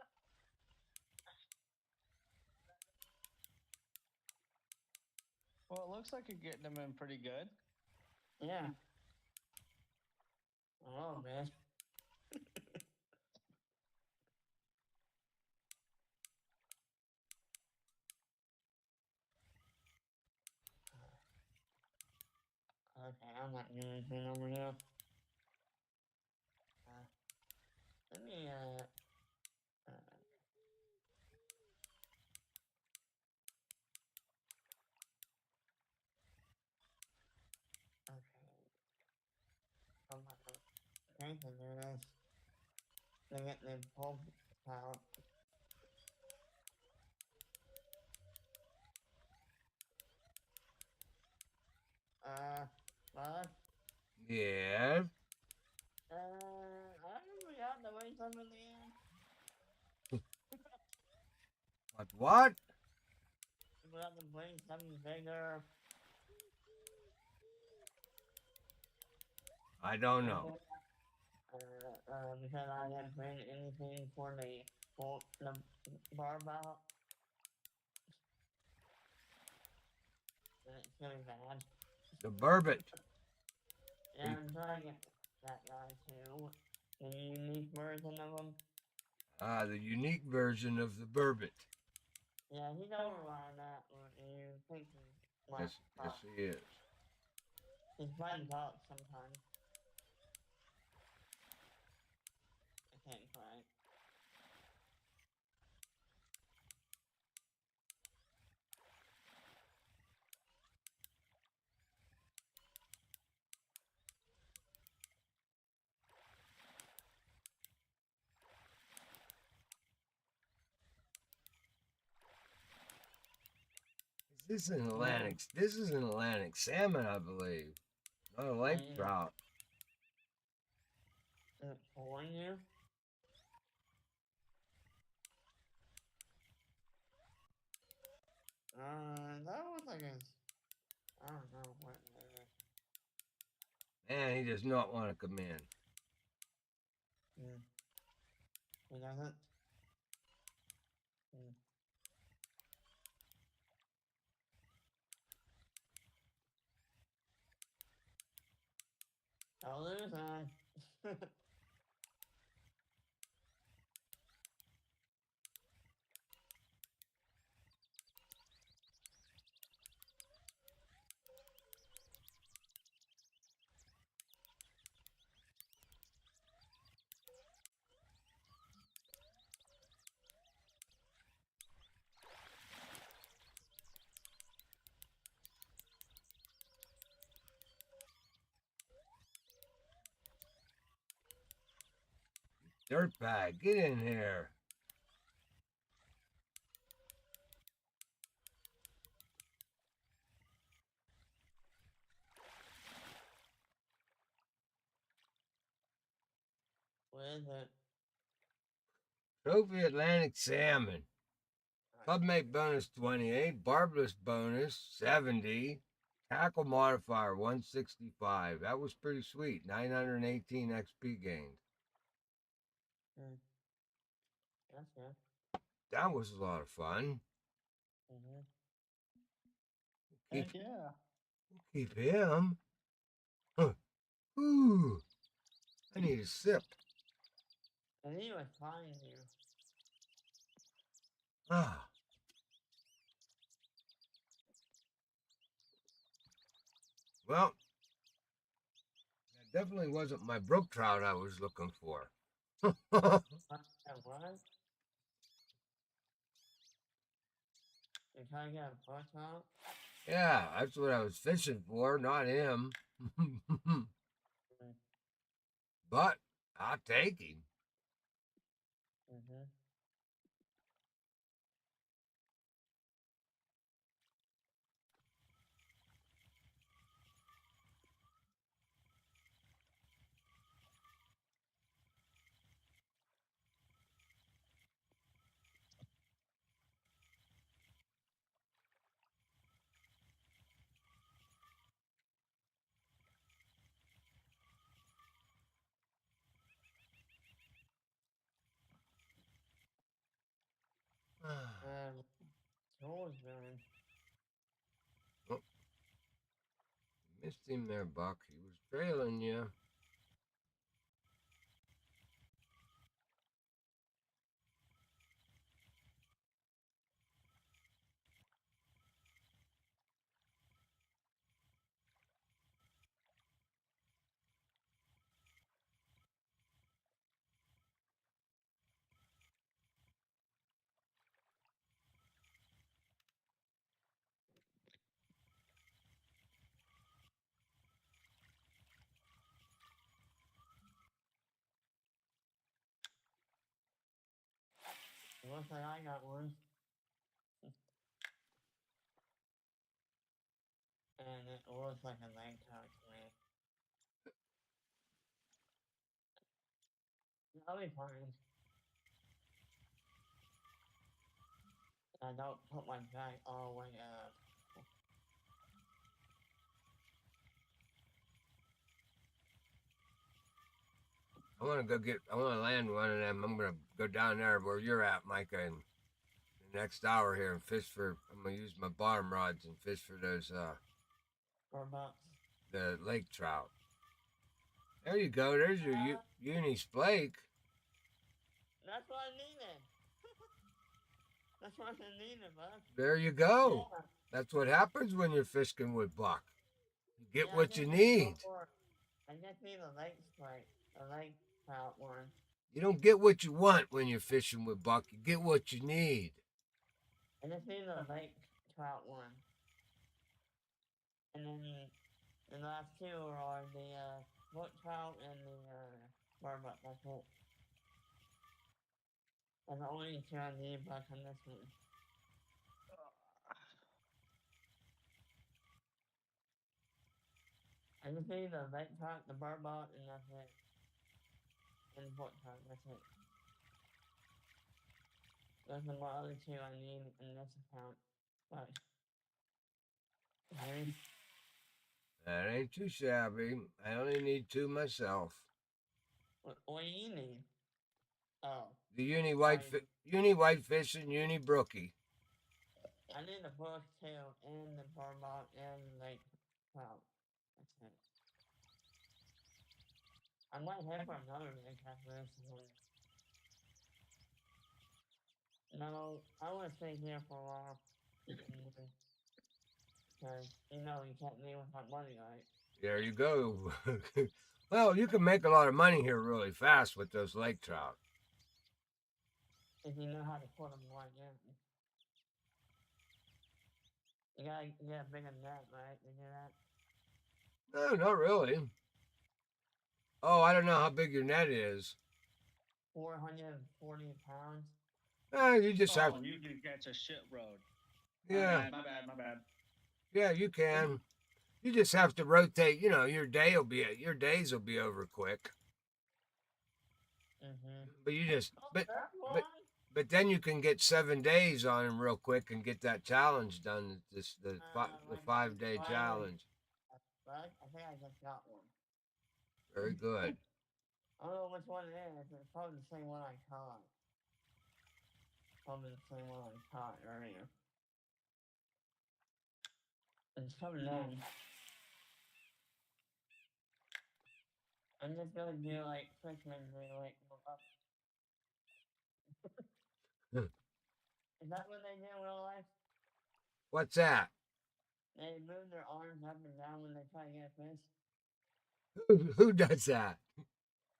Well, it looks like you're getting them in pretty good. Yeah. Oh, man. Okay, I'm not doing anything over here. Let me, okay. I'm not thinking there is. They get the pulled out. Bud? Yeah. I forgot to bring something in. What? I forgot to bring something bigger. I don't know. Because I didn't bring anything for the Burbot. And it's really bad. The Burbot. Yeah, I'm trying to get that guy too. The unique version of him. The unique version of the Burbot. Yeah, he's over on that one. You think Yes, yes, he is. He's fighting out sometimes. I can't fight. This is an Atlantic. This is an Atlantic salmon, I believe. Not a lake trout. Is it pulling you? That was like a... I don't know what it is. Man, he does not want to come in. He doesn't? I'll lose on. Dirtbag, get in here. What is it? Trophy Atlantic salmon. Clubmate bonus 28. Barbless bonus 70. Tackle modifier 165. That was pretty sweet. 918 XP gained. That's good. That was a lot of fun. Heck yeah. Keep him. Huh. Ooh. I need a sip. And he was flying you. Ah. Well, that definitely wasn't my brook trout I was looking for. What? You're trying to get a brook trout? Yeah, that's what I was fishing for, not him. But I'll take him. Tool's doing. Missed him there, Buck. He was trailing you. Looks like I got one. And it looks like a lake trout to me. I'll be fine. I don't put my bag all the way up. I want to land one of them. I'm going to go down there where you're at, Micah, in the next hour here and fish for, I'm going to use my bottom rods and fish for those, Burbot. the lake trout. There you go. There's your uni Splake. That's what I needed. That's what I needed, bud. There you go. Yeah. That's what happens when you're fishing with Buck. You get Yeah, what you need. I just need a lake Splake. A lake trout one. You don't get what you want when you're fishing with Buck. You get what you need. I just need a lake trout one. And then the last two are the Brook Trout and the Burbot. That's it. That's the only two I need back on this one. I just need the lake trout, the Burbot, and that's it. And the Brook Trout, that's it. Those are my other two I need in this account. But, okay. That ain't too shabby. I only need two myself. What do you need? Oh. The uni whitefish and uni brookie. I need the brook too, and the Burbot, and the lake trout. That's it. I might head for another lake after this one. No, I want to stay here for a while. Because, you know, you can't leave without money, right? There you go. Well, you can make a lot of money here really fast with those lake trout. If you know how to put them right in. You gotta get a bigger net, right, to do that? No, not really. Oh, I don't know how big your net is. 440 pounds. You just have. You can catch a shit road. Yeah. My bad. Yeah, you can. You just have to rotate. You know, your days will be over quick. But you just but then you can get 7 days on them real quick and get that challenge done. The 5-day challenge. I think I just got one. Very good. I don't know which one it is. It's probably the same one I caught. Probably the same one I caught earlier. It's coming in. I'm just gonna do like Fishkin, like go up. Is that what they do in real life? What's that? They move their arms up and down when they try to get a fish. Who does that?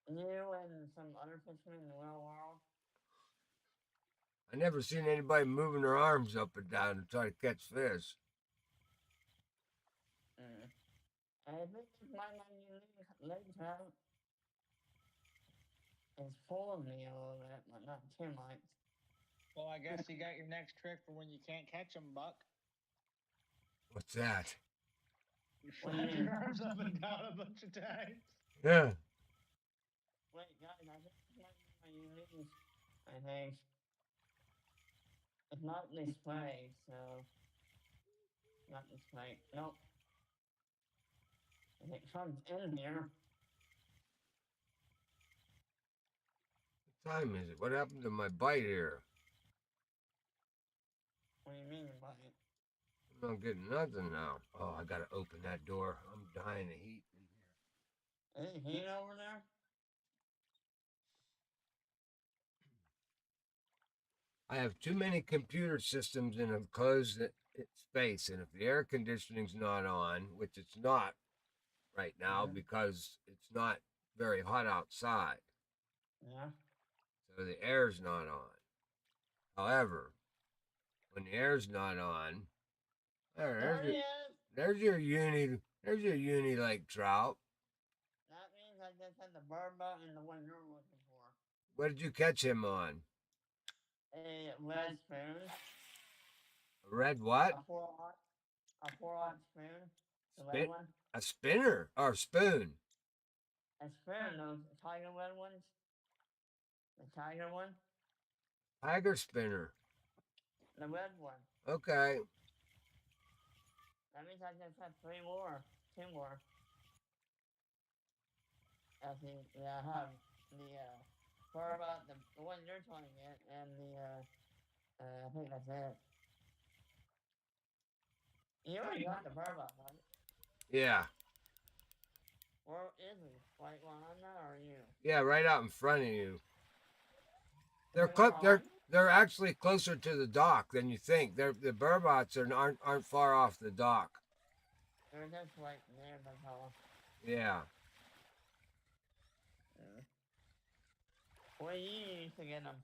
You and some other fishermen in the real world. I never seen anybody moving their arms up and down to try to catch fish. I think my unique lake trout is full of me a little bit, but not too much. Well, I guess you got your next trick for when you can't catch them, Buck. What's that? You flap your arms up and down a bunch of times. Yeah. Wait, guys, I think this might be my unique. I think. It's not this way, so. Not this way. Nope. If it comes in here. What time is it? What happened to my bite here? What do you mean by it? I'm not getting nothing now. Oh, I gotta open that door. I'm dying of heat in here. Is it heat over there? I have too many computer systems in a closed space, and if the air conditioning's not on, which it's not right now Yeah. because it's not very hot outside, Yeah. so the air's not on. However, when the air's not on, There he is! there's your uni lake trout. That means I just had the Burbot and the one you're looking for. What did you catch him on? A red spoon. A red what? A 4-aught spoon. The red Spit? one. A spinner or spoon? A spoon, those tiger red ones. The tiger one. Tiger spinner. The red one. Okay. That means I just have 2 more. I think, yeah, I have the Burbot, the one you're trying to get, and I think that's it. You already got the Burbot, right? Yeah. Where is he? Right behind that, or are you? Yeah, right out in front of you. They're Is he behind? they're actually closer to the dock than you think. The burbots aren't far off the dock. They're just right near the hole. Yeah. Yeah. What do you use to get them?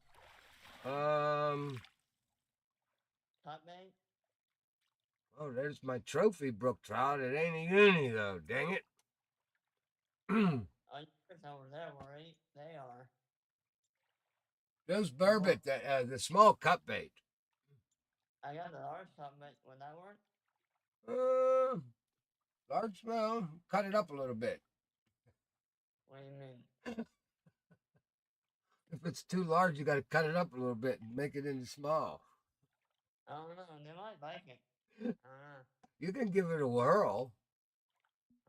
Cut bait? Oh, there's my trophy brook trout. It ain't a uni though. Dang it. Oh, it's over there where they are. Those burbot, the small cut bait. I got the large cut bait. Would that work? Large smell. Cut it up a little bit. What do you mean? If it's too large, you got to cut it up a little bit and make it into small. I don't know. They might like it. You can give it a whirl.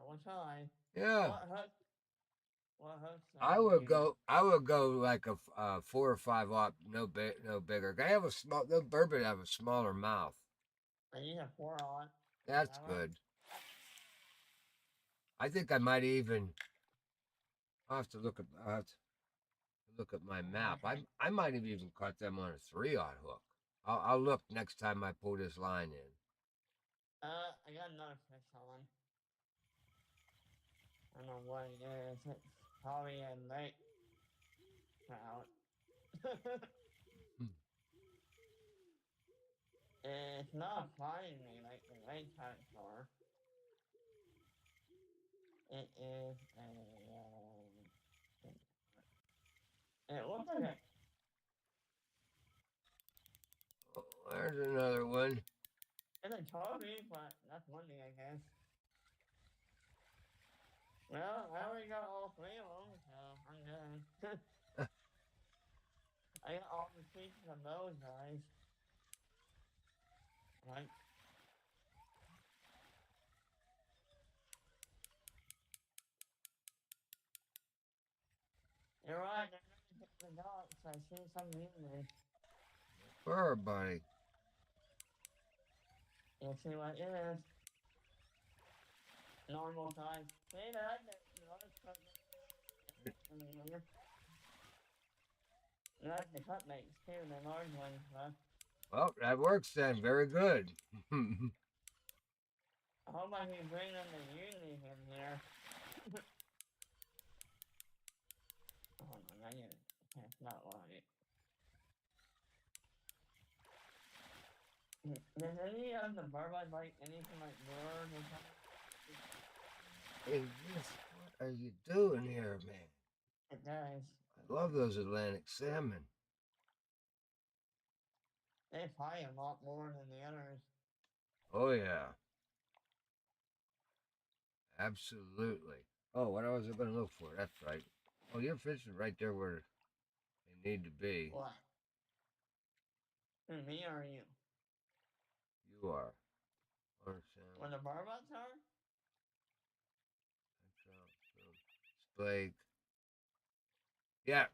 I will try. Yeah. What hooks? I would go like a 4 or 5-aught, no bigger. They have the burbot have a smaller mouth. I use a 4-aught. That's good. I think I might even. I'll have to look at my map. I might have even caught them on a 3-aught hook. I'll look next time I pull this line in. I got another fish on. I don't know what it is. It's probably a lake trout. It's not flying me like the lake trouts are. It is it looks like a... Oh, there's another one. It's a trophy, but that's one thing, I guess. Well, I already got all 3 of them, so I'm good. I got all the pieces of those guys. Right. You're right, they're gonna hit the dogs. I see some movement. Fur, buddy. You see what it is? Normal size. See that? That's the cut mates too, the large ones, huh? Well, that works then. Very good. I hope I can bring them to uni in here. Hold on, I get it. That's not right. Does any of the Burbot like anything like birds or something? Hey, what are you doing here, man? It does. I love those Atlantic salmon. They probably a lot more than the others. Oh, yeah. Absolutely. Oh, what was I going to look for? That's right. Oh, your fish is right there where they need to be. What? Me or you? You are. Where the Burbots are? Splake. Yeah.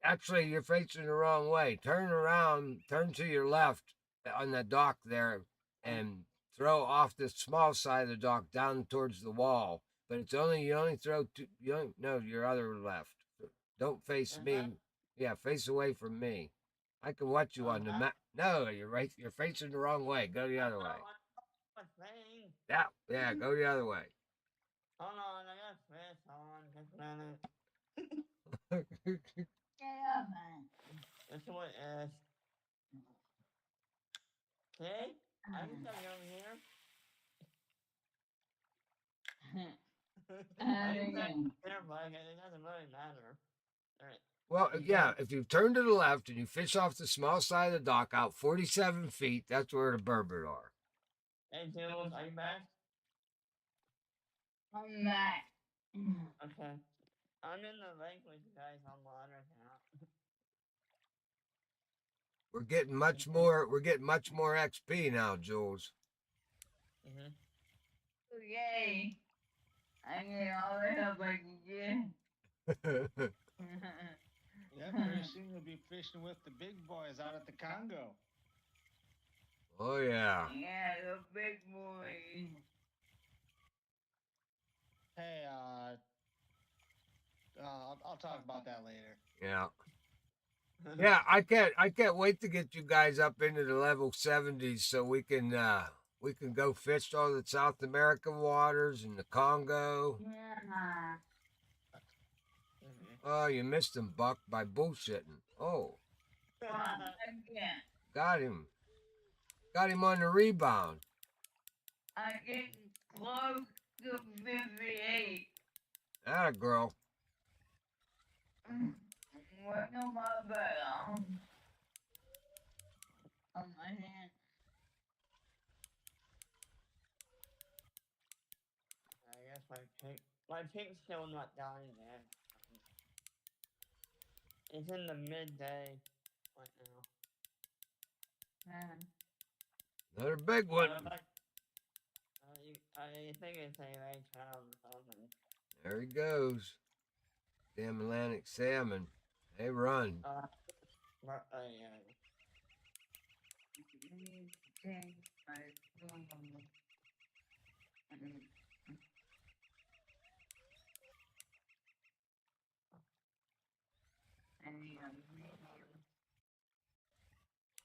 Actually, you're facing the wrong way. Turn around. Turn to your left. on the dock there and throw off the small side of the dock down towards the wall. But it's only you only throw two. You only, no, your other left. Don't face me. Yeah, face away from me. I can watch you on the map. No, you're right. You're facing the wrong way. Go the other way. Yeah, yeah. Go the other way. Hold on, I got fish on. Just a minute. Get up, man. This is what it is. See? I can come over here. I can come here, but it doesn't really matter. Alright. Well, yeah. If you turn to the left and you fish off the small side of the dock out 47 feet, that's where the burbot are. Hey, Jules, are you back? I'm back. Okay. I'm in the lake with you guys on water now. We're getting much more. We're getting much more XP now, Jules. Yay. I get all the help I can get. Yeah, pretty soon you'll be fishing with the big boys out at the Congo. Oh yeah. Yeah, the big boy. Hey, I'll talk about that later. Yeah. Yeah, I can't wait to get you guys up into the level 70s so we can go fish all the South American waters and the Congo. Yeah. Oh, you missed him, Buck, by bullshitting. Oh, Again. got him. Got him on the rebound. I get close to 58. Atta girl. Working on my bed on my hand. I guess my pink's still not dying yet. It's in the midday right now. Another big one. I think it's a lake trout or something. There he goes. Damn Atlantic salmon. They run. Yeah.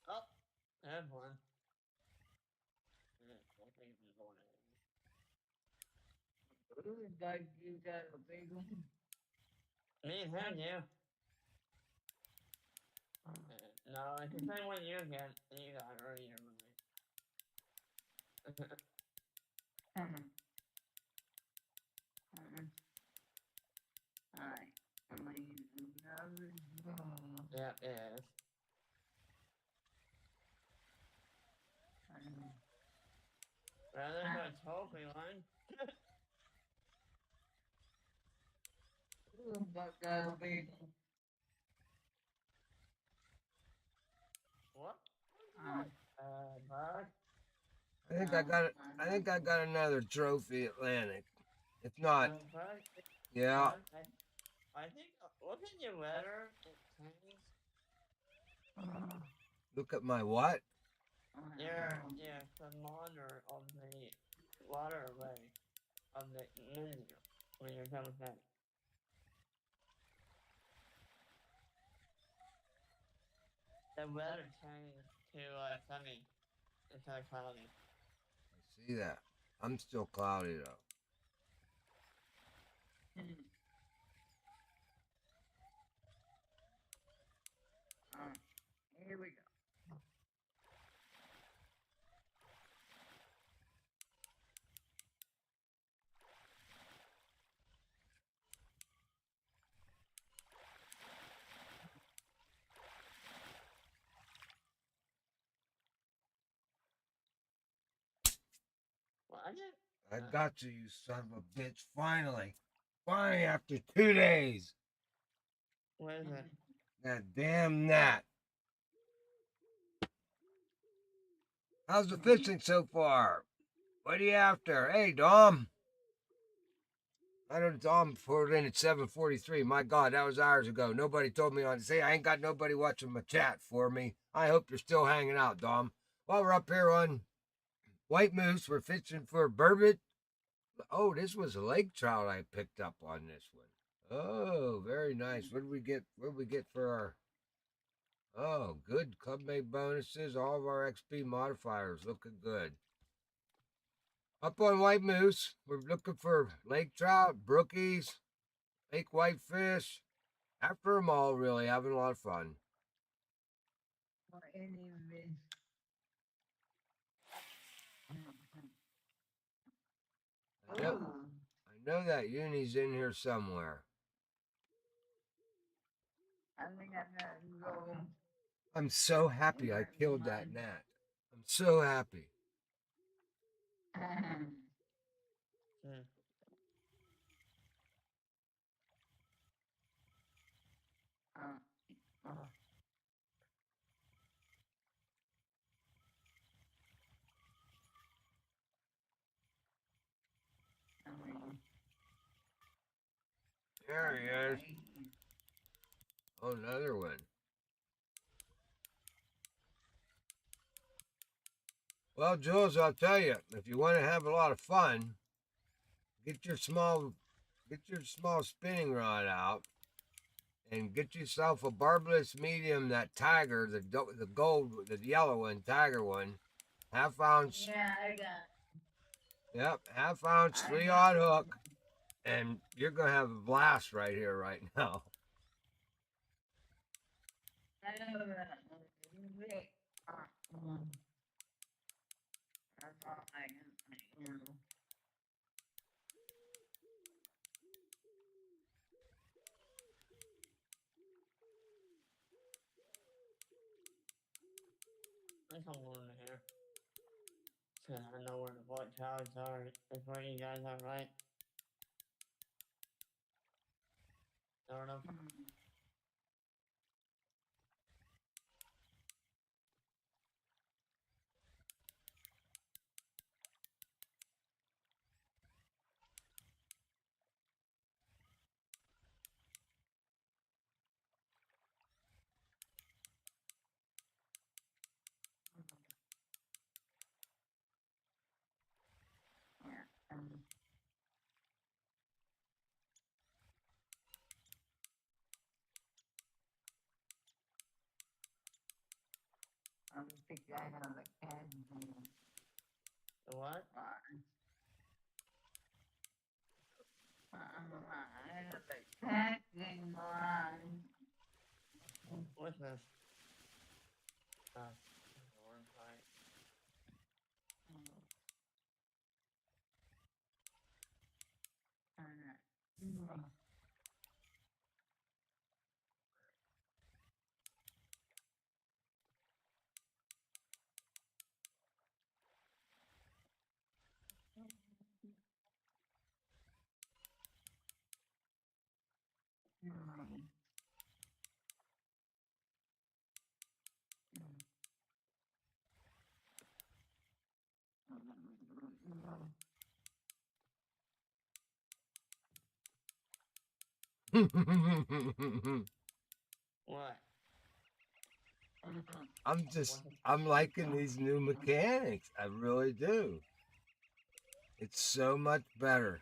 Oh, there's one. Like you got a big one. Me and him, yeah. No, it's the same one you got earlier. Alright. Yeah, it is. Well, there's a trophy one. But got a big one. What? Bud? I think I got another trophy Atlantic. If not, yeah. I think, look at your letter. Look at my what? Yeah, the monitor of the waterway of the menu when you're done with that. The weather changed to sunny instead of cloudy. I see that. I'm still cloudy though. Here we go. Well, I did. I got you, you son of a bitch. Finally. Finally, after 2 days. What is it? That damn gnat. How's the fishing so far? What are you after? Hey, Dom. I know Dom poured in at 7:43. My God, that was hours ago. Nobody told me on. Say, I ain't got nobody watching my chat for me. I hope you're still hanging out, Dom. While we're up here on White Moose, we're fishing for Burbot. Oh, this was a lake trout I picked up on this one. Oh, very nice. What did we get? What did we get for our? Oh, good clubmate bonuses. All of our XP modifiers looking good. Up on White Moose, we're looking for lake trout, brookies, lake whitefish. After them all, really having a lot of fun. Or any fish. I know that uni's in here somewhere. I think I gotta go. I'm so happy I killed that gnat. I'm so happy. Hmm. There he is. Oh, another one. Well, Jules, I'll tell you, if you want to have a lot of fun, get your small spinning rod out and get yourself a barbless medium, that tiger, the gold, the yellow one, tiger one, 1/2 ounce. Yeah, I got. Yep, 1/2 ounce, 3/0 hook, and you're gonna have a blast right here, right now. I know that. That's all I can. I don't want to hear. So I know where the white clouds are. Is where you guys are, right? Sort of. I'm think I have a cat. The what? I have a packing line. What's this? Worm fight. What? I'm liking these new mechanics. I really do. It's so much better.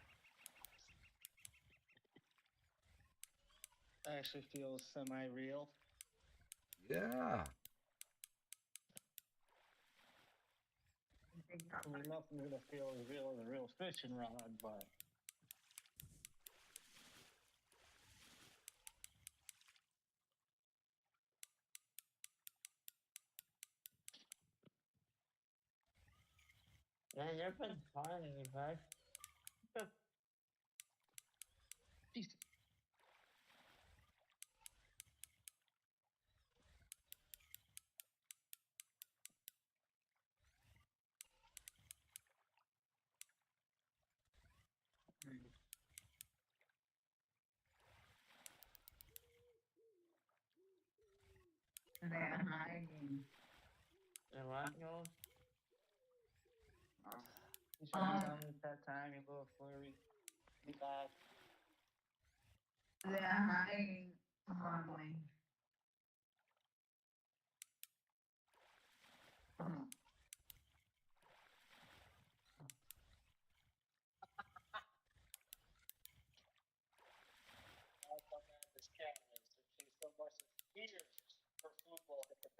Actually feels semi-real. Yeah. I mean, nothing's gonna feel as real as a real fishing rod, but Man, you've been finding me, guys. Jesus. They're hiding. The what goes? You should have tell me at that time, you little flurry. Be back. They're hiding from me.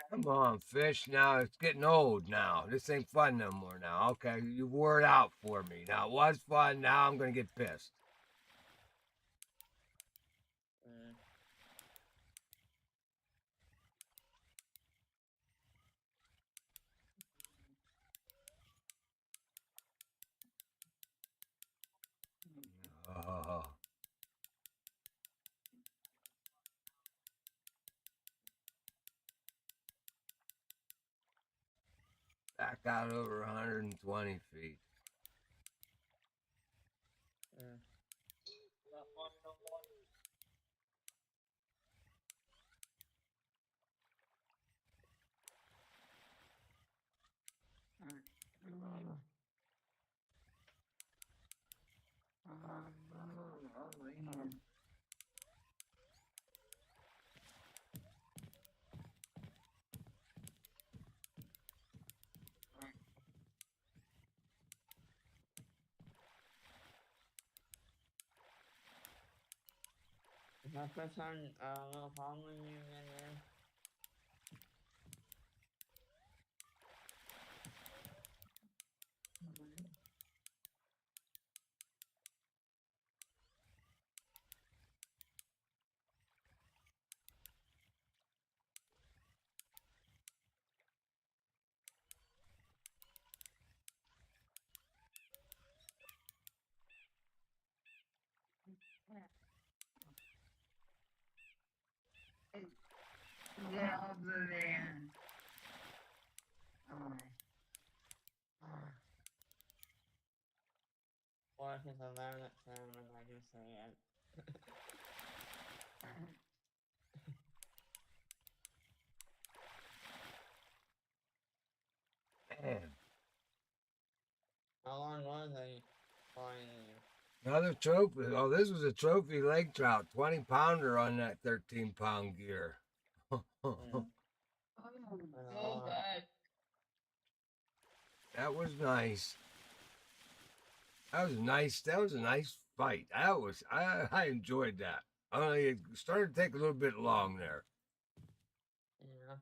Come on, fish. Now it's getting old now. This ain't fun no more now. Okay, you wore it out for me. Now it was fun. Now I'm gonna get pissed. Mm. Oh, back out over 120 feet. Mm. Is my first time little following you again, man? Get over there. Or if it's a laminate salmon, I can say it. Man, How long was I flying you? another trophy. Oh, this was a trophy lake trout, 20-pounder on that 13-pound gear. Mm. So bad. That was nice. That was nice. That was a nice fight. I enjoyed that. Only it started to take a little bit long there. Yeah.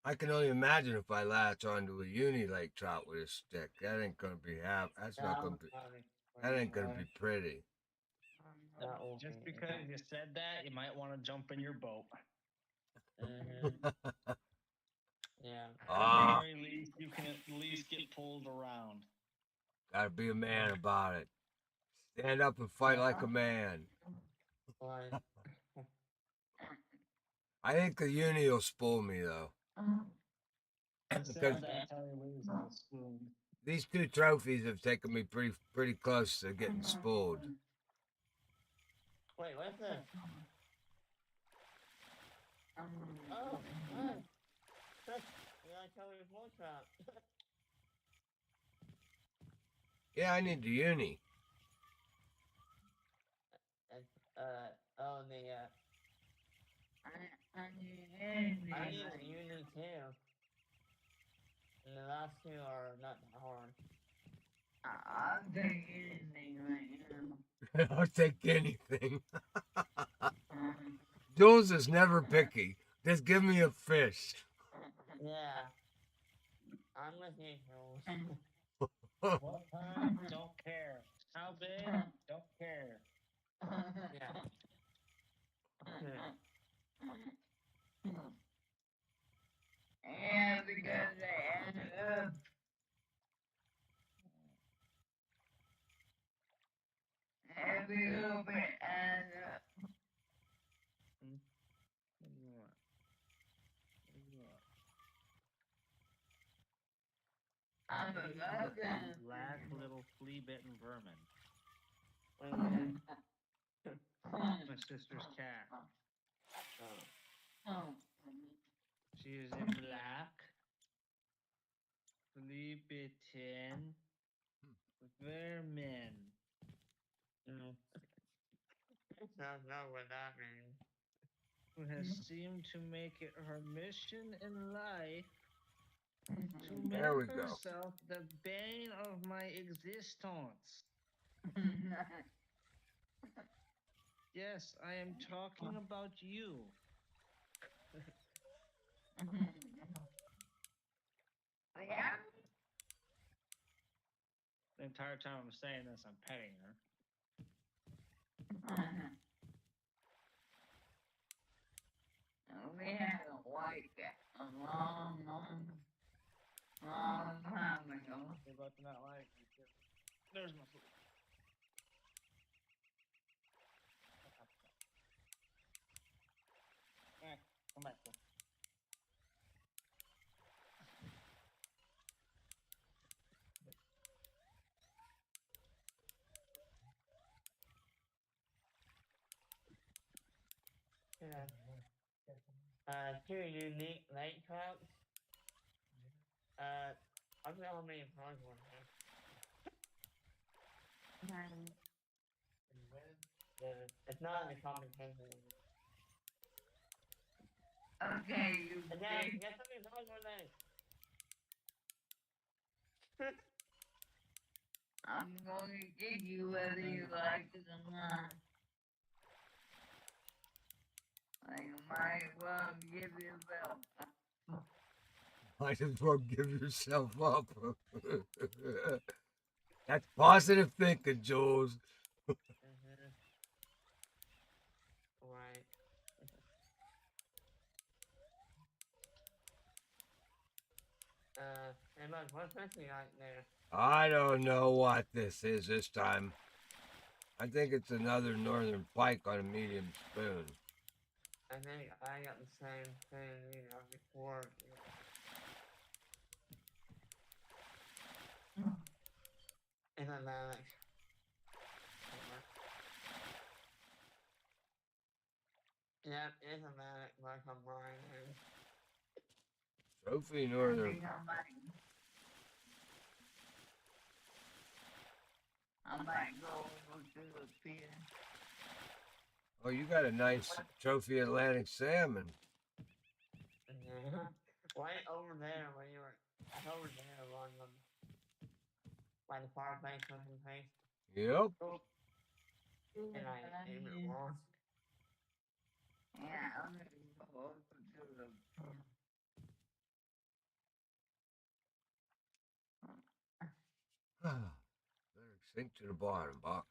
I can only imagine if I latch onto a uni lake trout with a stick. That ain't gonna be That's not gonna be. That ain't gonna be pretty. That will Just be. because you said that, you might want to jump in your boat. Mm-hmm. Yeah. At the Ah, very least, you can at least get pulled around. gotta be a man about it. Stand up and fight like a man. Like, I think the uni will spoil me though, He because said that till he loses a spoon. these two trophies have taken me pretty close to getting spooled. wait, what's this? Oh, what? Chris, you gotta tell me more trout. Yeah, I need the uni. Oh, the, I need anything. I need a uni too. And the last two are not that hard. I'll take anything right now. I'll take anything. Jules is never picky. Just give me a fish. Yeah. I'm with you, Jules. What kind? Don't care. How big? Don't care. Yeah. Yeah, because they ended up. Every little bit adds up. I'm a mother. Black little flea-bitten vermin. My sister's cat. She is a black, flea-bitten vermin. No. Sounds not what that means. Who has seemed to make it her mission in life to make There we go. herself the bane of my existence. Yes, I am talking about you. Yeah. The entire time I'm saying this, I'm petting her. We haven't liked it a long, long, long time ago. You're about to not like me too. There's my food. Alright, come back. Go. Yeah. Two unique lake trouts. I forgot how many pounds one has. It's not in the comprehension. Okay, you Again, big. guess how many pounds one has? I'm going to get you whether you like it or not. I might well give you a bell. Might as well give yourself up. That's positive thinking, Jules. Right. Hey, look, what's missing right there? I don't know what this is this time. I think it's another northern pike on a medium spoon. I think I got the same thing, before. In Atlantic. Yep, it's Atlantic, like I'm Brian. Trophy I northern. think I might go over to the pier. Oh, you got a nice trophy Atlantic salmon. Right over there where you were. Over there along the. By the fireplace or something. Yep. And I aimed it wrong. Yeah, I'm gonna go over to the pier. Better sink to the bottom, Buck.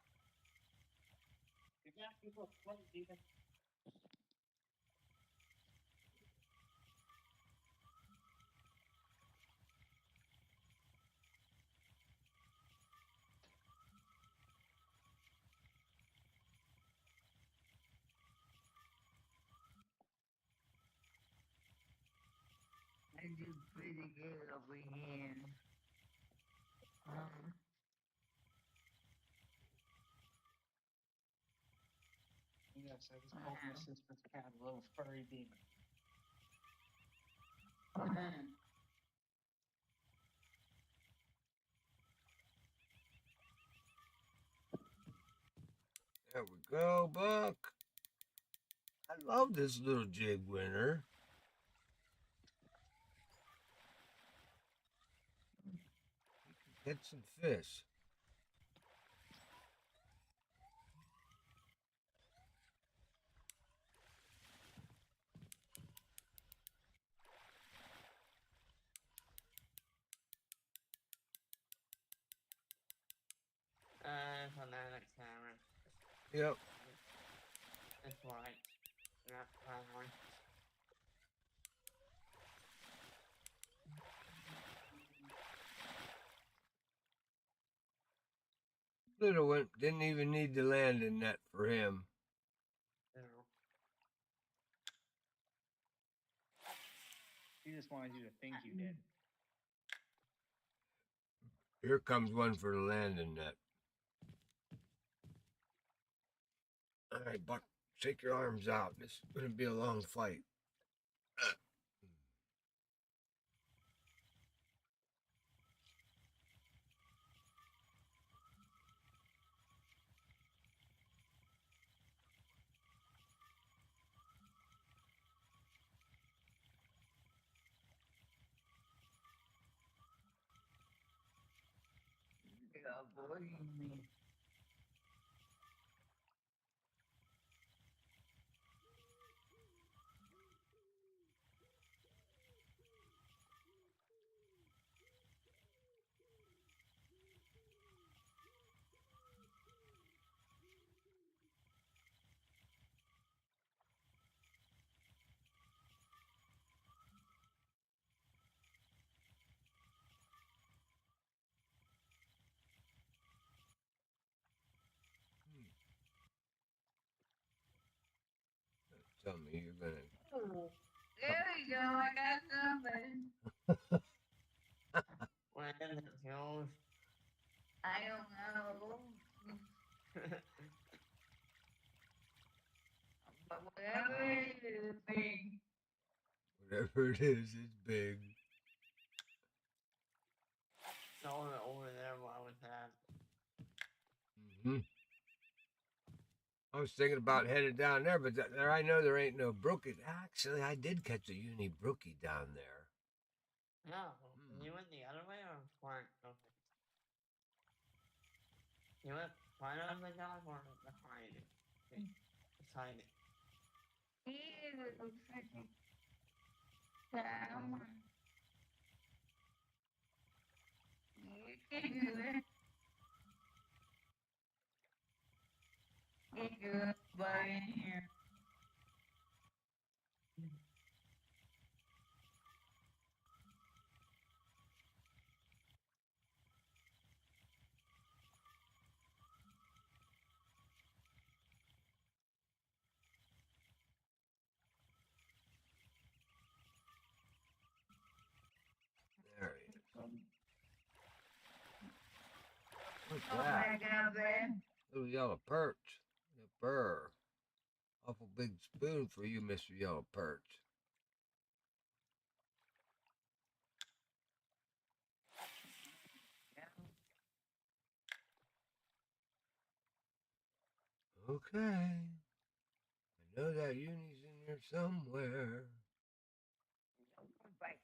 You got people floating even. I do pretty good over here. Yes, I just called my sister's cat a little furry demon. There we go, Buck. I love this little jig winner. You can get some fish. Atlantic salmon. Yep. It's white. Yep, finally. Little one didn't even need the landing net for him. No. He just wanted you to think you did. Here comes one for the landing net. All right, Buck, shake your arms out. This is going to be a long fight. Avoiding me. tell me you're gonna. Oh, there we go. I got something. When it goes, I don't know. But whatever it is, big. Whatever it is, it's big. throw it over there where I was at. Hmm. I was thinking about headed down there, but there I know there ain't no brookie. Actually, I did catch a uni brookie down there. No, you went the other way or front? Okay. You went front of the dog or behind it? Beside it. He is a freaking salmon. You can do it. Get your butt in here. There he is. What's Go that? back out there. Little yellow perch. Yipper. Awful big spoon for you, Mr. Yellow Perch. Okay. I know that uni's in here somewhere. Right.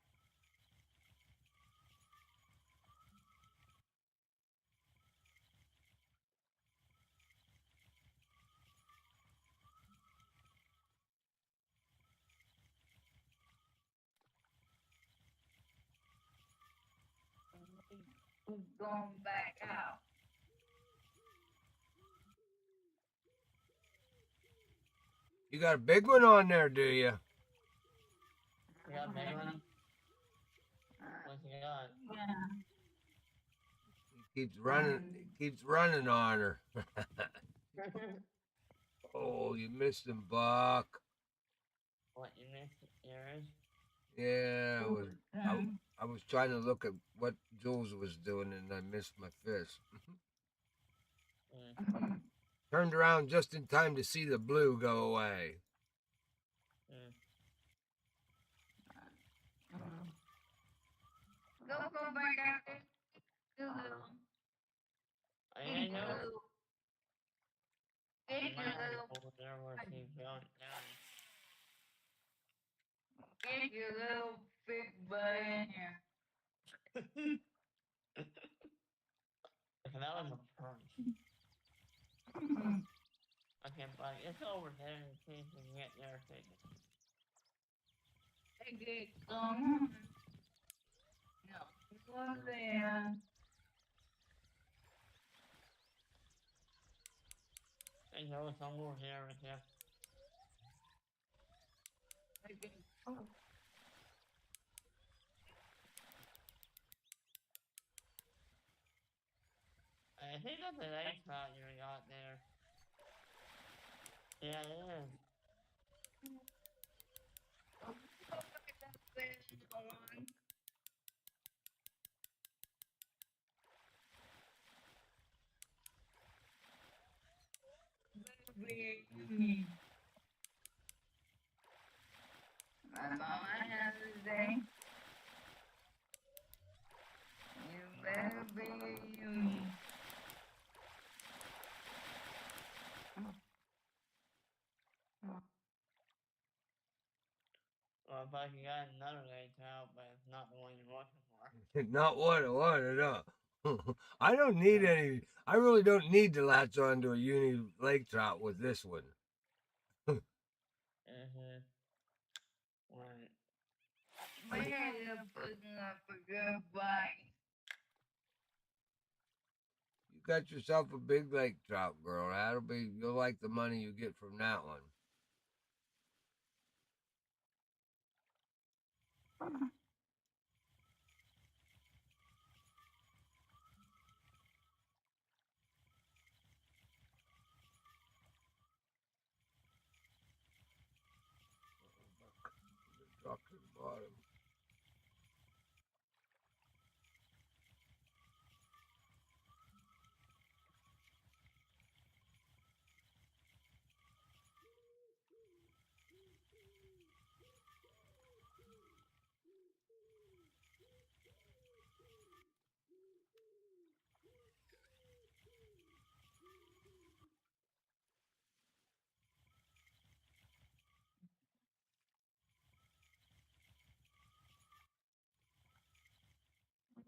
We're going back out. You got a big one on there, do you? You got a big one? What you got? Yeah. He keeps running on her. Oh, you missed him, Buck. What, you missed yours? Yeah, I was trying to look at what Jules was doing and I missed my fish. Turned around just in time to see the blue go away. Go back out there. I know. Get You your might have to little, go over there where she's going down. get your little big butt in here. Okay, that was a perch. Okay, but it's over there in case you can get there quick. Take it, no, go there. And there was some over here with you. Take it. I think that's a nice trout you got there. Yeah, it is. That's all I have today. You better be a uni. Well, if I can get another lake trout, but it's not the one you're looking for. Not what I wanted, no. I don't need any. I really don't need to latch on to a uni lake trout with this one. Right. We're gonna put up a good bite. You got yourself a big lake trout, girl. You'll like the money you get from that one.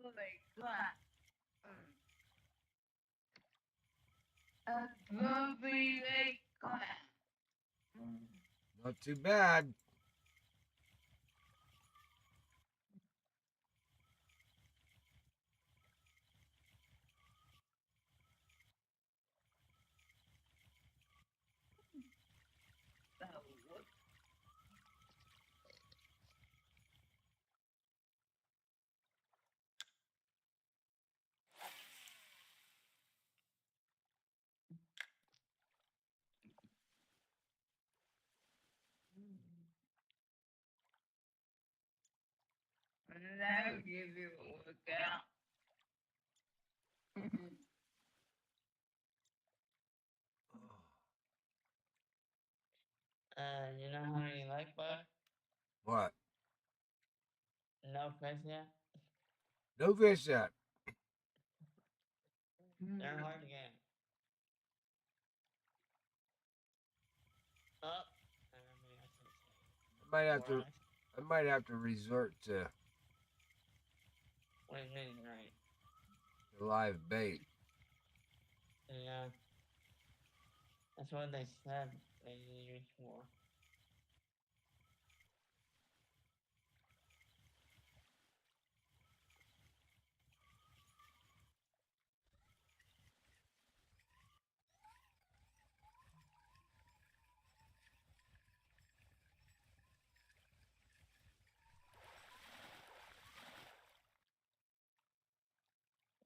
my god. A Pike Lake Trout. Not too bad. That'll give you a workout. You know how many like bug? What? No fish yet? No fish yet. They're hard to get. Oh, maybe I should say. I might have to resort to What do you mean, right? live bait. Yeah. That's what they said they use for.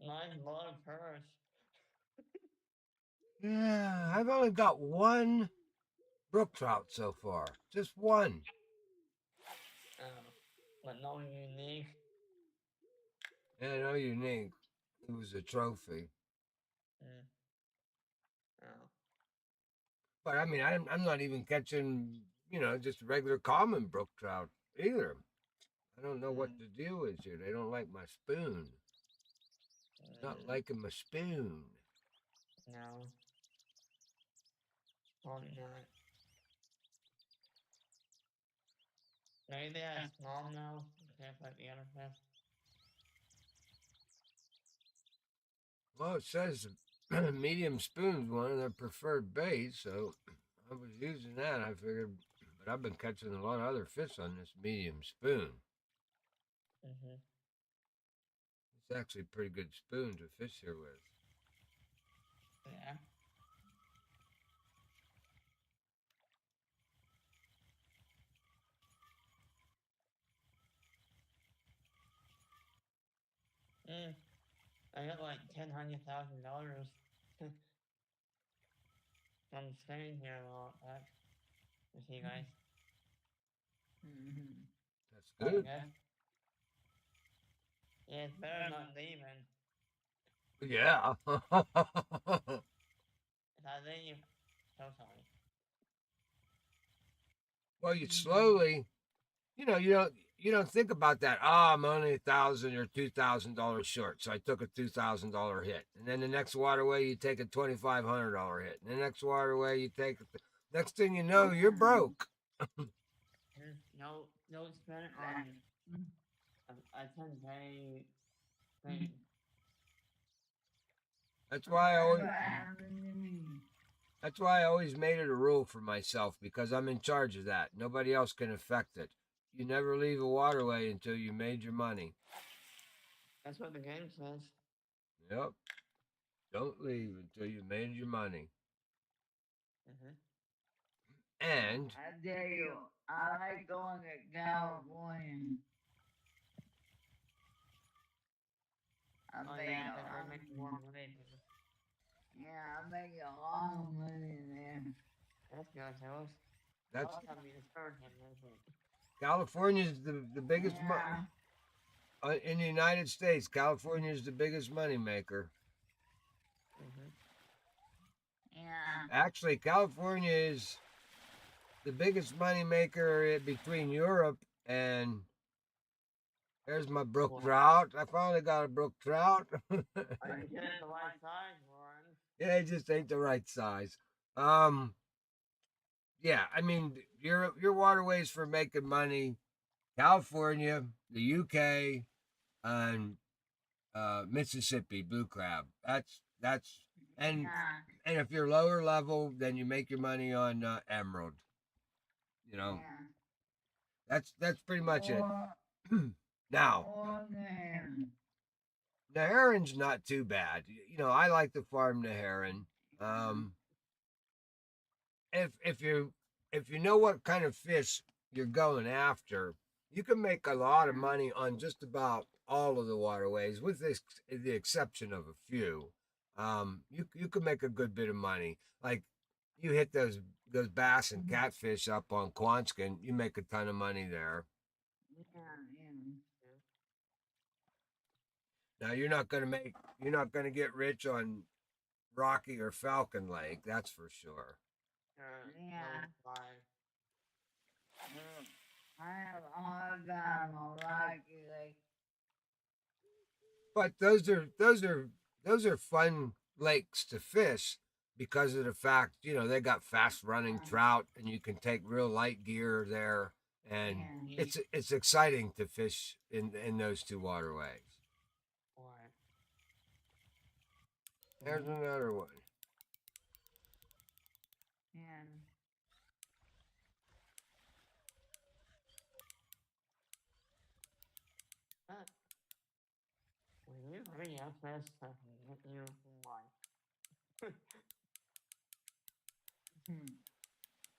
Nice log first. Yeah, I've only got one brook trout so far. Just one. Oh, but no unique. Yeah, no unique. It was a trophy. Oh. But I mean, I'm not even catching, just regular common brook trout either. I don't know what the deal is here. They don't like my spoon. Not liking my spoon. No. Probably not. Maybe they have small nose, just like the other fish. Well, it says medium spoon's one of their preferred baits, so I was using that. I figured, but I've been catching a lot of other fish on this medium spoon. It's actually a pretty good spoon to fish here with. Yeah. I got like $100,000 from staying here a lot back with you guys. That's good. Okay. Yeah, it's better not leaving. Yeah. If I leave, so sorry. Well, you slowly, you don't think about that. I'm only $1,000 or $2,000 short, so I took a $2,000 hit. And then the next waterway, you take a $2,500 hit. And the next waterway, you take. Next thing you know, you're broke. No spend on I can pay thing. That's why I always made it a rule for myself because I'm in charge of that. Nobody else can affect it. You never leave a waterway until you made your money. That's what the game says. Yep. Don't leave until you made your money. And I tell you, I like going to California. I make more money. Yeah, I make a lot of money there. That's good, Hills. that's Yeah. California's the biggest in the United States. California is the biggest money maker. Yeah. Actually, California is the biggest money maker between Europe and. There's my brook trout. I finally got a brook trout. Are you getting the right size, Warren? Yeah, it just ain't the right size. Yeah, I mean your waterways for making money, California, the UK, and Mississippi blue crab. That's and Yeah. and if you're lower level, then you make your money on emerald. You know, Yeah. that's pretty much it. Or Now, there. the heron's not too bad. You know, I like to farm the heron. Um, if if you know what kind of fish you're going after, you can make a lot of money on just about all of the waterways, with the exception of a few. You can make a good bit of money. Like you hit those bass and catfish up on Quanskin, you make a ton of money there. Yeah. Now you're not gonna get rich on Rocky or Falcon Lake, that's for sure. Yeah. No lie. I have a hard time on Rocky Lake. But those are fun lakes to fish because of the fact, you know, they got fast running trout and you can take real light gear there, and Yeah. it's exciting to fish in those two waterways. Or There's another one. Yeah. when you hurry up fast, I can get you one.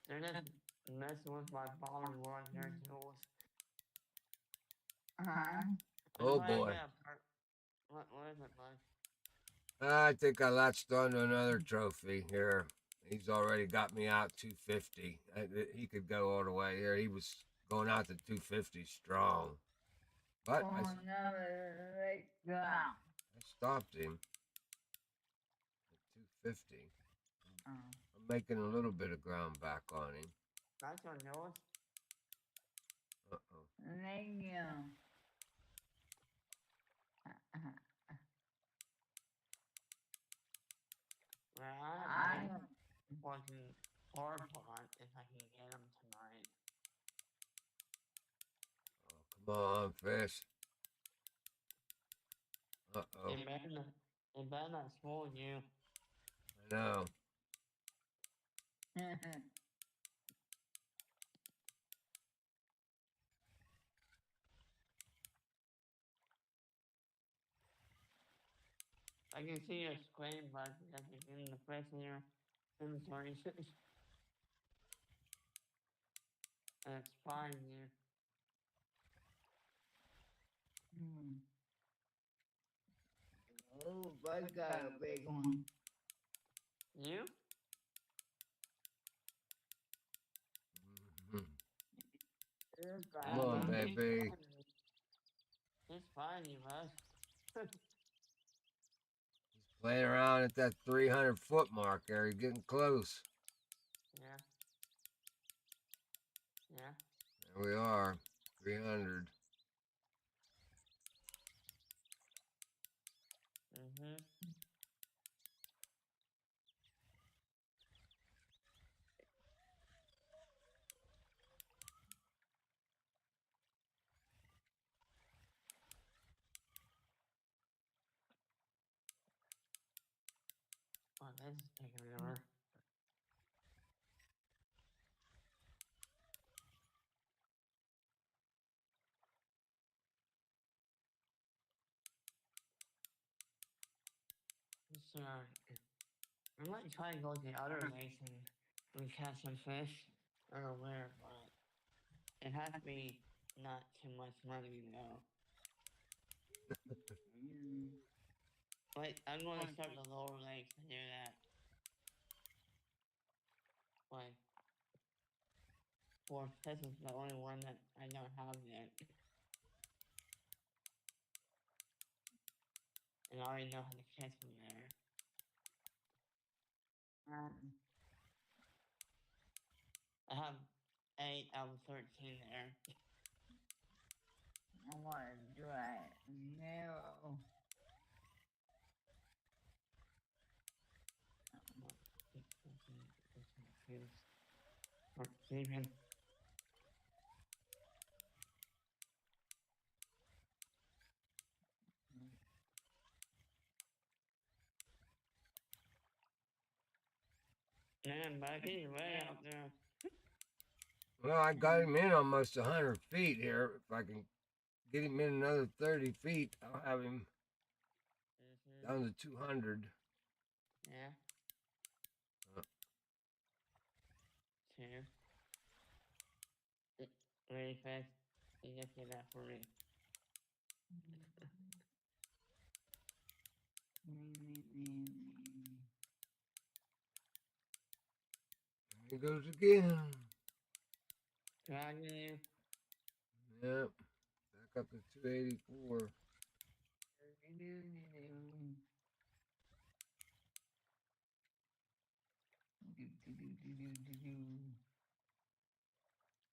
They're just messing with my body water tools. Uh-huh. Oh boy. What is it, bud? I think I latched onto another trophy here. He's already got me out 250. He could go all the way here. He was going out to 250 strong. But Oh, another lake trout. I stopped him at 250. Oh. I'm making a little bit of ground back on him. That's your nose? Uh-oh. Thank you. Well, I I'm working hard on if I can get them tonight. Oh, come on, fish. Uh-oh. They better not fool you. I know. I can see your screen, bud, because it's in the press in your inventory. And it's spying you. Oh, I got a big one. You? Mhm. This Come on, guy. baby. He's spying you, bud. Playing around at that 300-foot mark there. He's getting close. Yeah. Yeah. There we are. 300. Mm-hmm. Oh, this is taking forever. So, I might try to go to the other lakes and catch some fish. I don't know where, but it has to be not too much money, though. But I'm going to start the lower lakes to do that. Like, Fourth, this is the only one that I don't have yet. And I already know how to catch them there. I have 8 out of 13 there. I want to try it. No. Even Man, but he's way out there. Well, I got him in almost 100 feet here. If I can get him in another 30 feet, I'll have him down to 200. Yeah. Uh. 2. Really fast. You just did that for me. There he goes again. Dragging you. Yep. Back up to 284.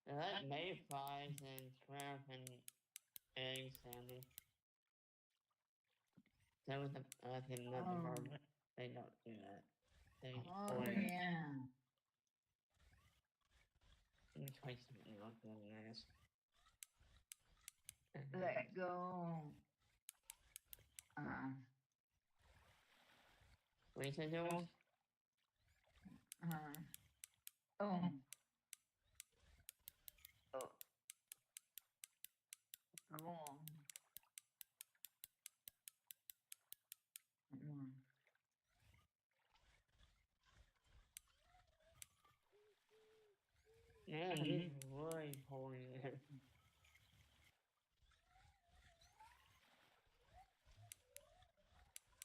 I like mayflies and shrimp and egg salmon. That was not the Burbot. They don't do that. They only let me try something else really nice. Let go. What you say, Jules? Oh. Oh. Go on. Man, he's really pulling it.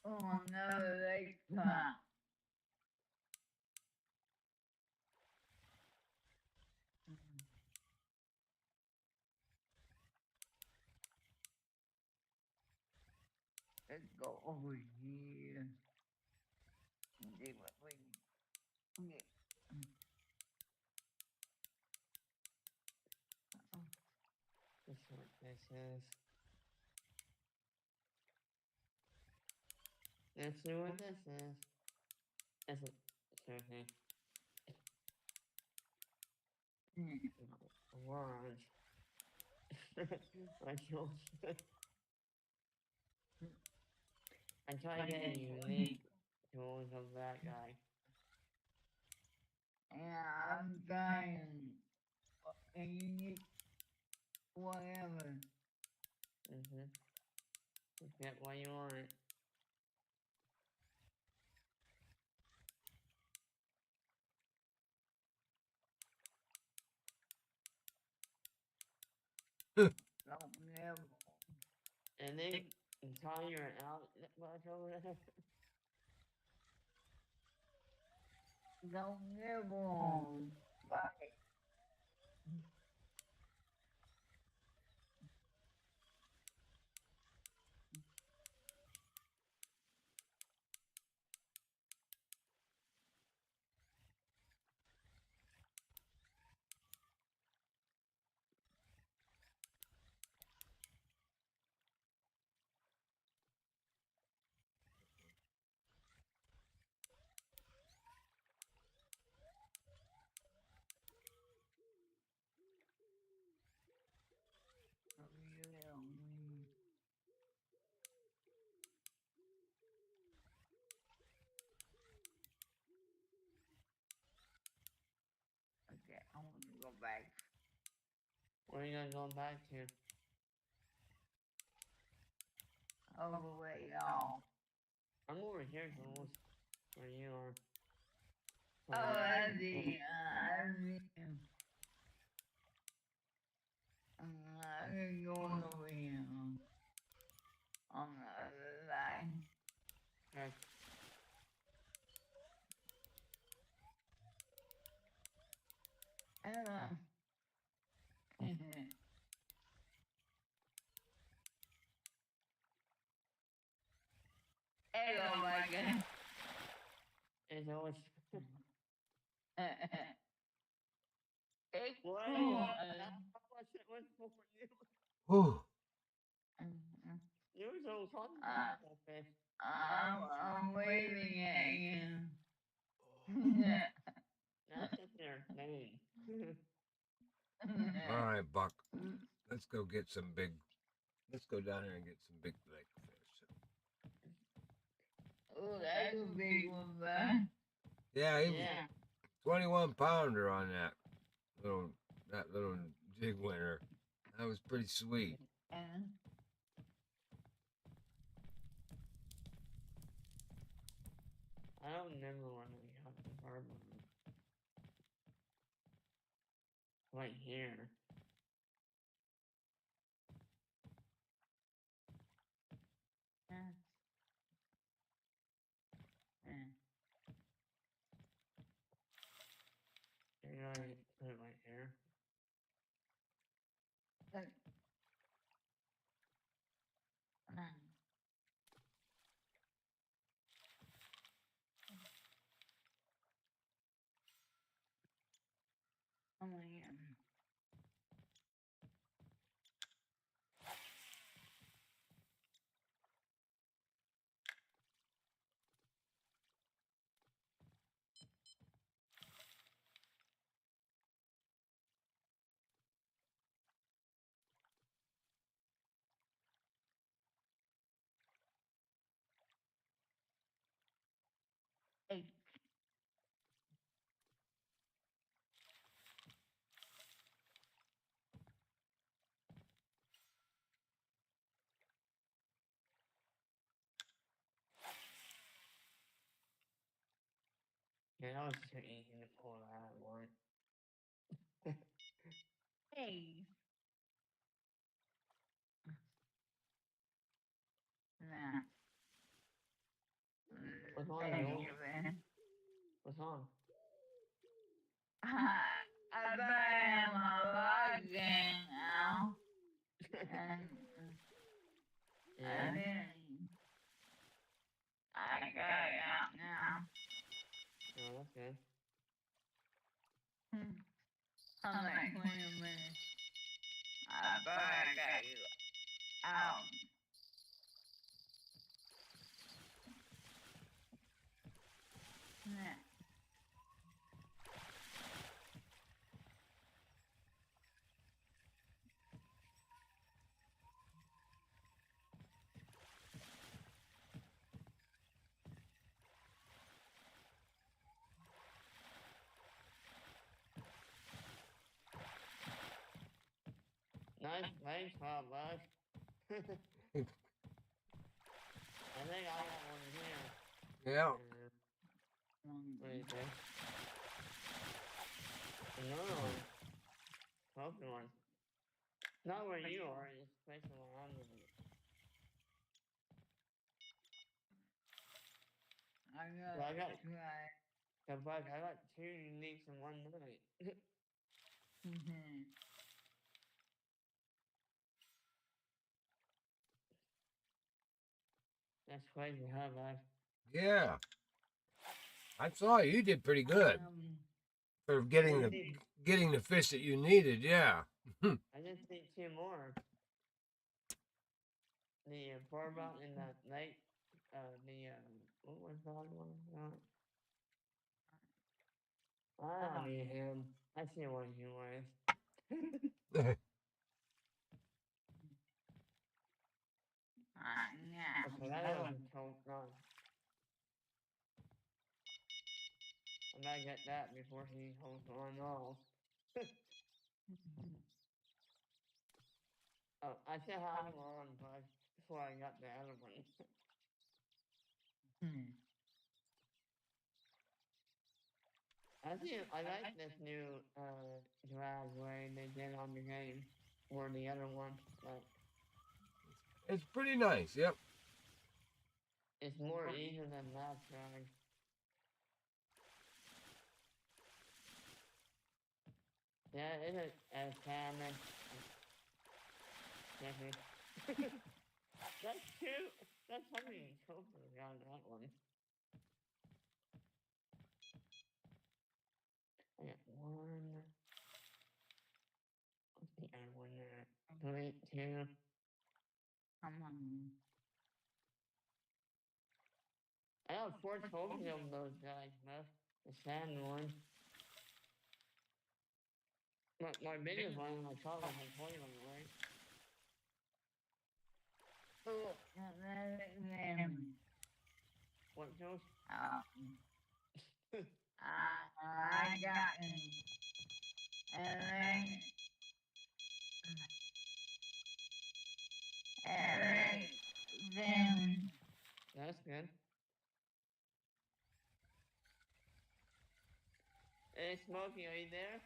Oh no, they can't. Let's go over here. See what we can get. Let's see what this is. Let's see what this is. It's a seriously. Orange. I don't. I'm trying to get a unique tools of that guy. Yeah, I'm trying. And you need whatever. Get what you want. Don't never. And then until you're out much over there. Don't never. Bye. Okay, I want to go back. Where are you gonna go back to? Overweight, y'all. I'm over here, Jules. Where you are. Oh, I see. I see. I'm going over here. On the other side. Okay. Hello, Mike. It's always. It's What? cool. What's it was for you? Whew. You're so talking about that fish. I'm waving at you. That's just their name. All right, Buck. Let's go get some big. Let's go down here and get some big lake fish. Oh, that's a big one, man. Yeah, Yeah. 21 pounder on that little jig winner. That was pretty sweet. And I don't remember when I got the Burbot. Right here. Maybe I put it right here. oh my god. Hey. Yeah, that was too easy to pull that one. Hey. Nah. What's on, Thank Joel? you, man. What's on? I bet I am a login now. And Yeah. I mean, I got it out now. Oh, that's good. I'm like 20 minutes. I bet I got you out. Yeah. Nice job, bud. I think I got one here. Yeah. What do you think? Another one. Trophy one. Not where you are, it's basically where I'm living. I got try. The bug, I got 2 uniques in one night. That's crazy, huh, bud? Yeah. I saw you did pretty good for getting the fish that you needed. Yeah. I just need 2 more. The Burbot and the lake, what was the other one? I don't need him. I see what he was. Okay, that was a total run. I gotta get that before he holds on off. Oh, I still have him on, but before I got the other one. I like this new drag way they did on the game, or the other one, but It's pretty nice. Yep. it's more easier than last drag. Yeah, it's a salmon. That's cute. That's how many trophies got that one. I got 1. What's the other one there? 3, 2. I got 4 trophies of those guys, man. The sand one. My biggest one I caught was a 20 one, right? What, Josh? I got everything. That's good. Hey, Smokey, are you there?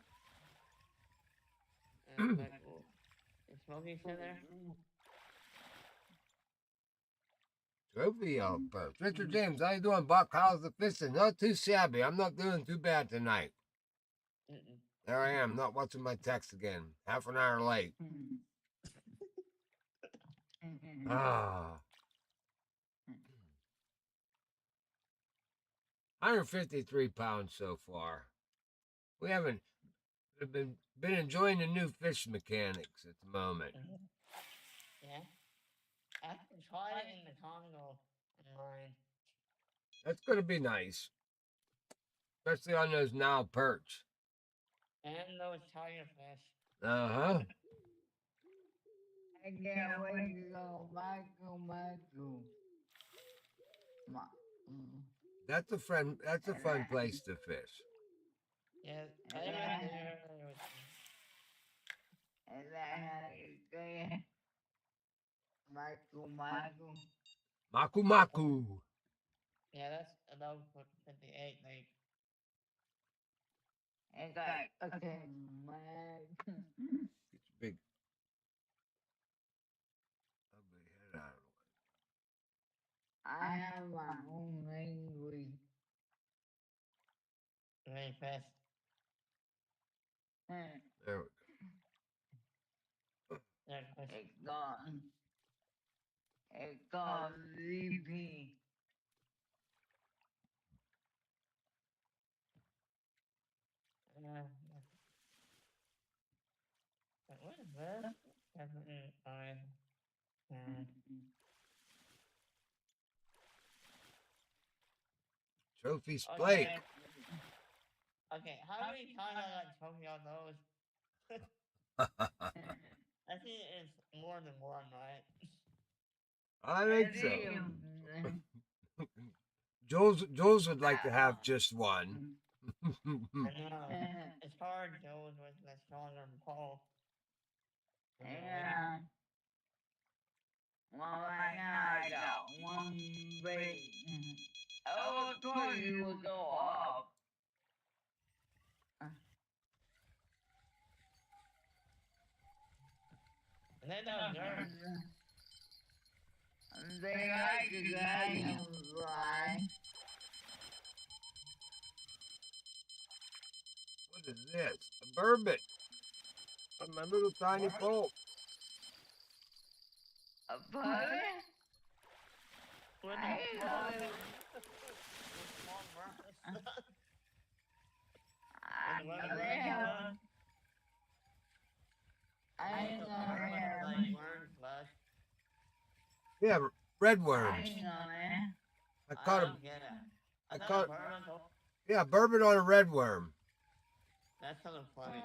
But, is Smokey still there? Trophy yellow perch. Mr. James, how you doing, Buck? How's the fishing? Not too shabby. I'm not doing too bad tonight. Mm-mm. There I am, not watching my text again. Half an hour late. Ah. 153 pounds so far. We haven't been enjoying the new fish mechanics at the moment. Yeah. I can try it in the Congo in mine. That's going to be nice, especially on those now perch. And those tiger fish. Uh-huh. I can't wait to go Michael. That's a fun place to fish. Yeah, I went there. And I had to go Michael. Maku Maku. Yeah, that's about 58. Like, And got okay, Michael. It's big. Ugly head out of I have my own language. really fast. the way. There we There's fish. It got VP. What is this? 7, 5, 10. Trophy Splake. Okay, how many times I got trophy on those? I think it's more than one, right? I think so. Jules would like to have just one. I know. It's hard, Joe, with the stronger Paul. Yeah. Well, right now I got one bait. I told you would go up. And then those nerds. They like to dragonfly. What is this? A burbot on my little tiny pole. A bird? With I know. small worms. I know they have. I know they have. Like worms, but Yeah, red I worms. know that. I caught a don't get it. I caught Yeah. burbot on a red worm That's kind of funny.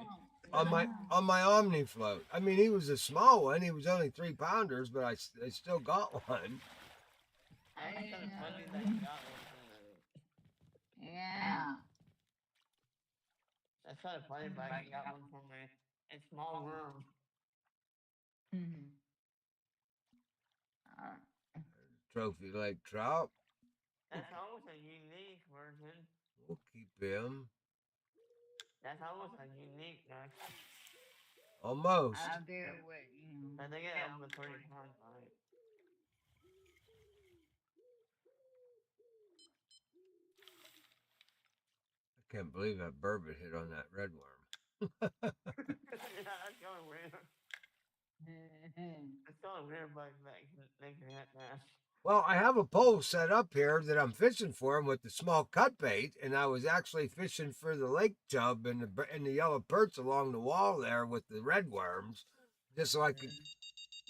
on my Omni float. I mean, he was a small one. He was only 3 pounders, but I still got one. That's kind of funny that you got one from the. Yeah. That's kind of funny, but I got one from a small worm. Trophy Lake Trout. That's almost a unique version. We'll keep him. That's almost a unique one. Almost. I'll do it with you. I think it over 30 pounds, right? I can't believe that burbot hit on that red worm. Yeah, that's kind of weird. It's kind of weird, but they can hit that. Well, I have a pole set up here that I'm fishing for him with the small cut bait, and I was actually fishing for the lake chub and the yellow perch along the wall there with the red worms, just so I could,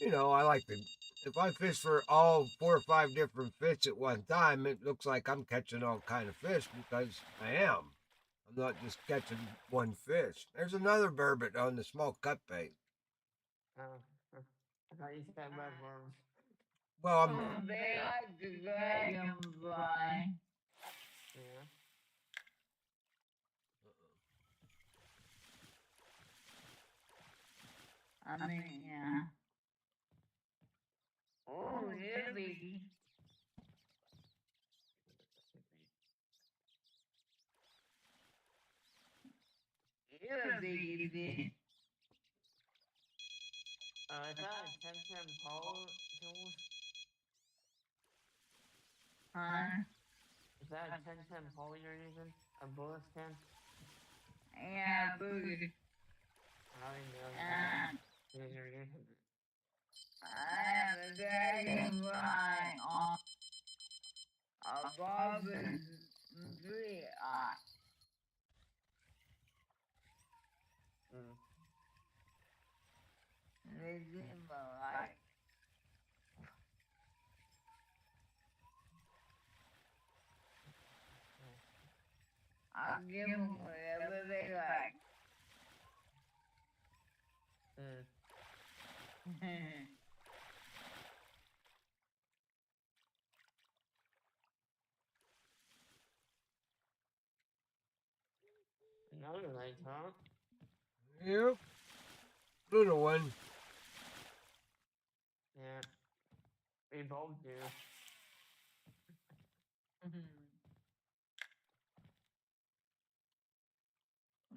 I like to. If I fish for all 4 or 5 different fish at one time, it looks like I'm catching all kind of fish because I am. I'm not just catching one fish. There's another burbot on the small cut bait. I thought you said red worms. Well, They like the dragonfly. Yeah. I mean, yeah. Oh, yeah, baby. You're a biggie. Is that a 10-10 pole, Jules? Huh? Is that a 10-10 pole you're using? A bullet skin? Yeah, boogie. I didn't know Yeah. that you're using it. I have a dragonfly on a Burbot 3 eye. Mm. They seem alike. I'll give them whatever they like. Mm. Another night, huh? Yep. Little one. Yeah. We both do.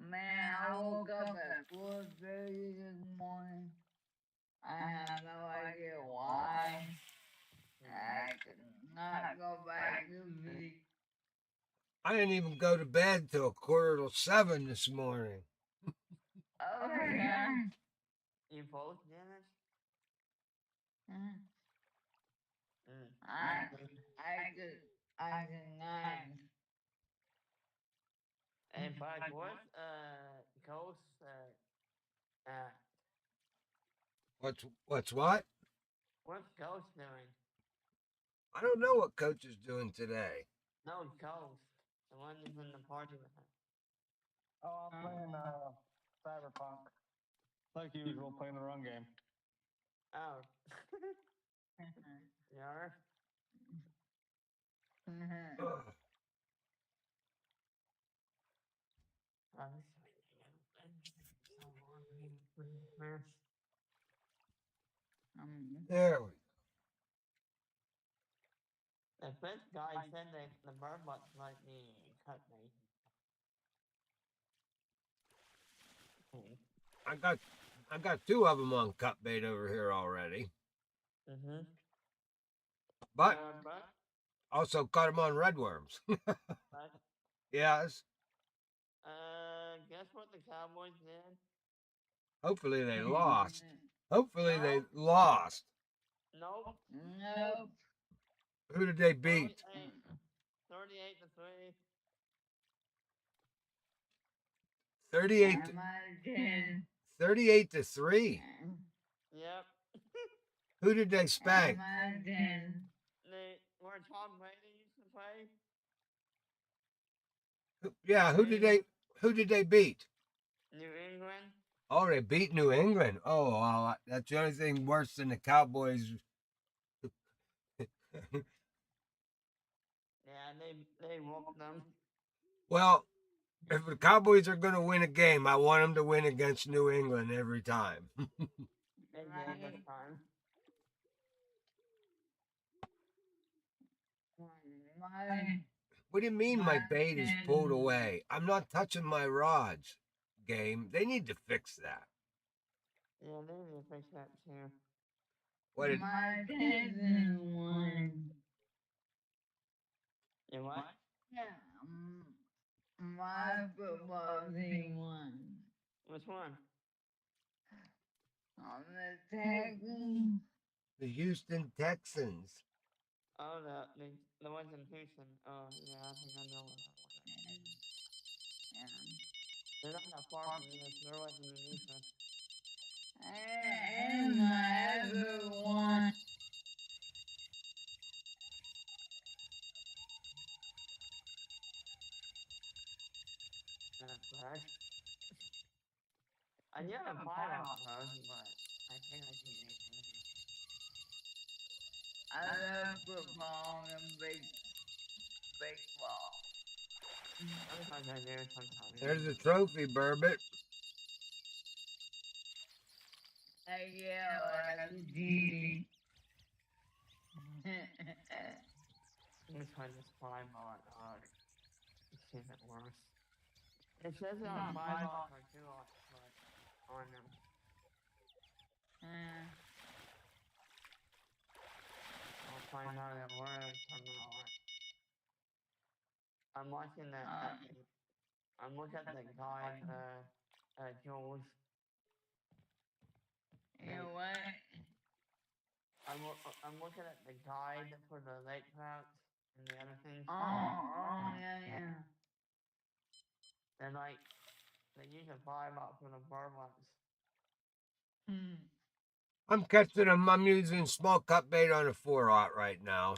Man, I woke up at 4:30 this morning. I have no idea why. I could not go back to sleep. I didn't even go to bed till 6:45 this morning. Oh my god. You both did it? Mm. Mm. I could not. And Pike, what's Ghost What's what? what's Ghost doing? I don't know what Coach is doing today. No, Ghost. The one who's in the party with us. Oh, I'm playing Cyberpunk. Like usual, playing the run game. Oh. Yeah. I was so hungry. There we The first guy said that the Burbot might be cut me. I got two of them on cut bait over here already. Mm-hmm. But But also caught them on redworms. Yes. guess what the Cowboys did? Hopefully they lost. Hopefully they lost. Nope. Nope. Who did they beat? 38-3. 38 38-3. Yep. Who did they spank? Where Tom Brady used to play. Yeah, who did they beat? New England. Oh, they beat New England. Oh, well, that's the only thing worse than the Cowboys. Yeah, they whooped them. Well, if the Cowboys are going to win a game, I want them to win against New England every time. They did this time. What do you mean my bait is pulled away? I'm not touching my rods, game. They need to fix that. Yeah, they need to fix that too. What did... My cousin won. You what? Yeah, my football team won. Which one? On the Texans. The Houston Texans. Oh, the ones in Houston. Oh, yeah, I think I know what that one is. Yeah. They're not that far from this. They're like underneath us. And my other one. That's bad. I knew I had 5 off those, but I think I can make it. I love football and baseball. Sometimes I do, sometimes. There's the trophy, Burbot. get like D. Let me try this 5-aught hard. Let's see if it works. It says it on 5-aught or 2-aught, but on them. I'll find out if it works or not. I'm watching the. I'm looking at the guide, Jules. You what? I'm looking at the guide for the lake trout and the other things. Yeah. And like, they use a 5-aught for the Burbot. I'm catching them. I'm using small cut bait on a 4-aught right now.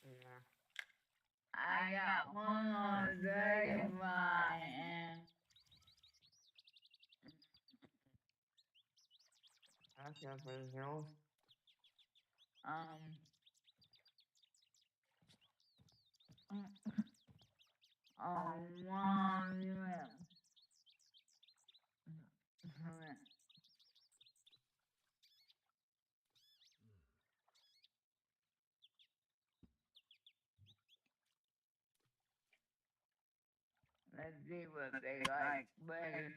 Yeah. I got one on the and That's good for the Jules. one let's see what they like better.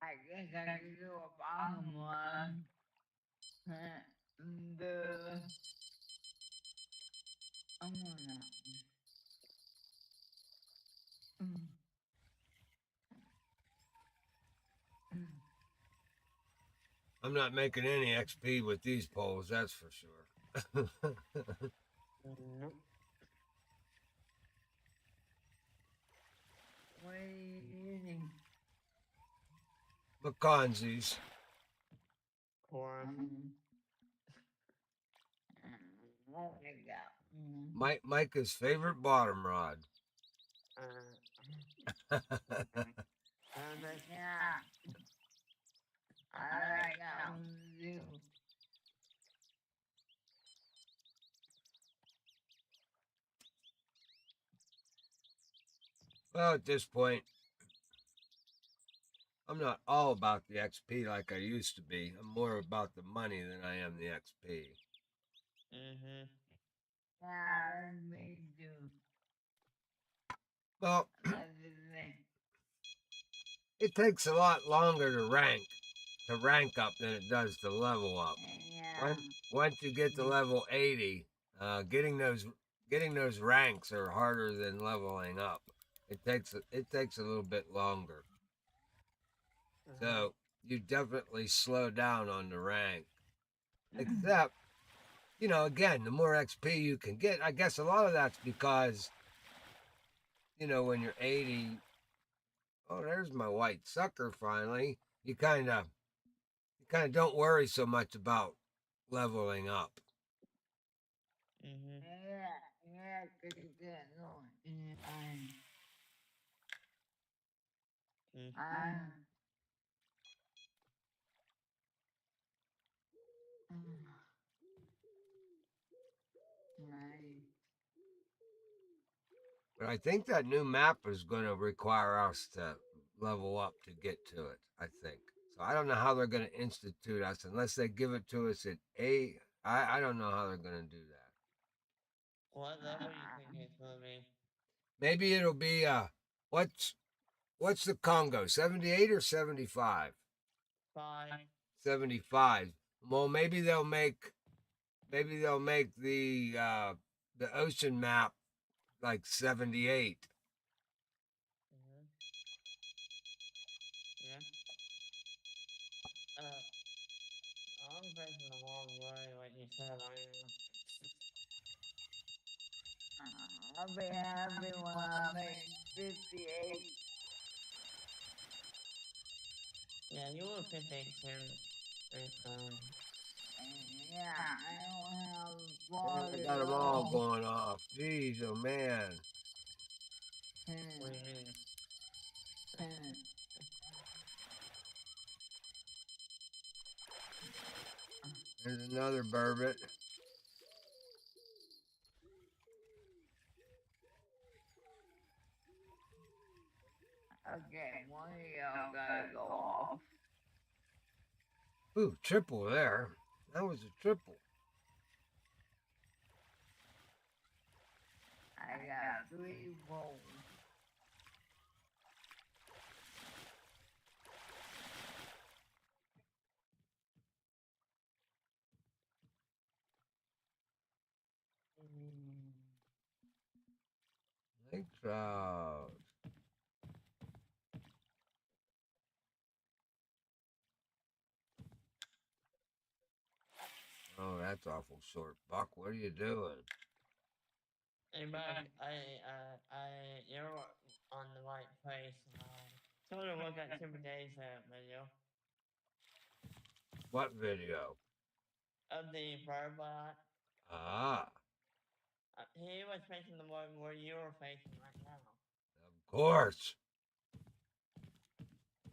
I guess I can do a bottom one. I'm gonna. I'm not making any XP with these poles, that's for sure. Nope. What are you using? McConzies. Or What we got? Micah's favorite bottom rod. yeah. I like that one too. Well, at this point, I'm not all about the XP like I used to be. I'm more about the money than I am the XP. Yeah, me too. Well, That's the thing. it takes a lot longer to rank up than it does to level up. Yeah. Once you get to level 80, getting those ranks are harder than leveling up. It takes a little bit longer. So you definitely slow down on the rank. Except, again, the more XP you can get, I guess a lot of that's because, when you're 80, oh, there's my white sucker finally. You kind of don't worry so much about leveling up. Yeah, good. But I think that new map is going to require us to level up to get to it, I think. So I don't know how they're going to institute us unless they give it to us at A. I don't know how they're going to do that. What level do you think it's going to be? Maybe it'll be, what's the Congo, 78 or 75? 5. 75. Well, maybe they'll make the ocean map like 78. Yeah. I'm facing the wrong way, like you said, I am. I'll be happy when I make 58. Yeah, you were 58 soon. Yeah, I don't have I got them all going off. Jeez, oh man. What do you mean? There's another burbot. Okay, one of y'all gotta go off. Ooh, triple there. That was a triple. I got 3 rolls. Lake trout. Oh, that's awful short. Buck, what are you doing? Hey, Buck, you're on the right place. Sort of look at Super Days video What video? of the Burbot. Ah, He was facing the one where you were facing right now. of course.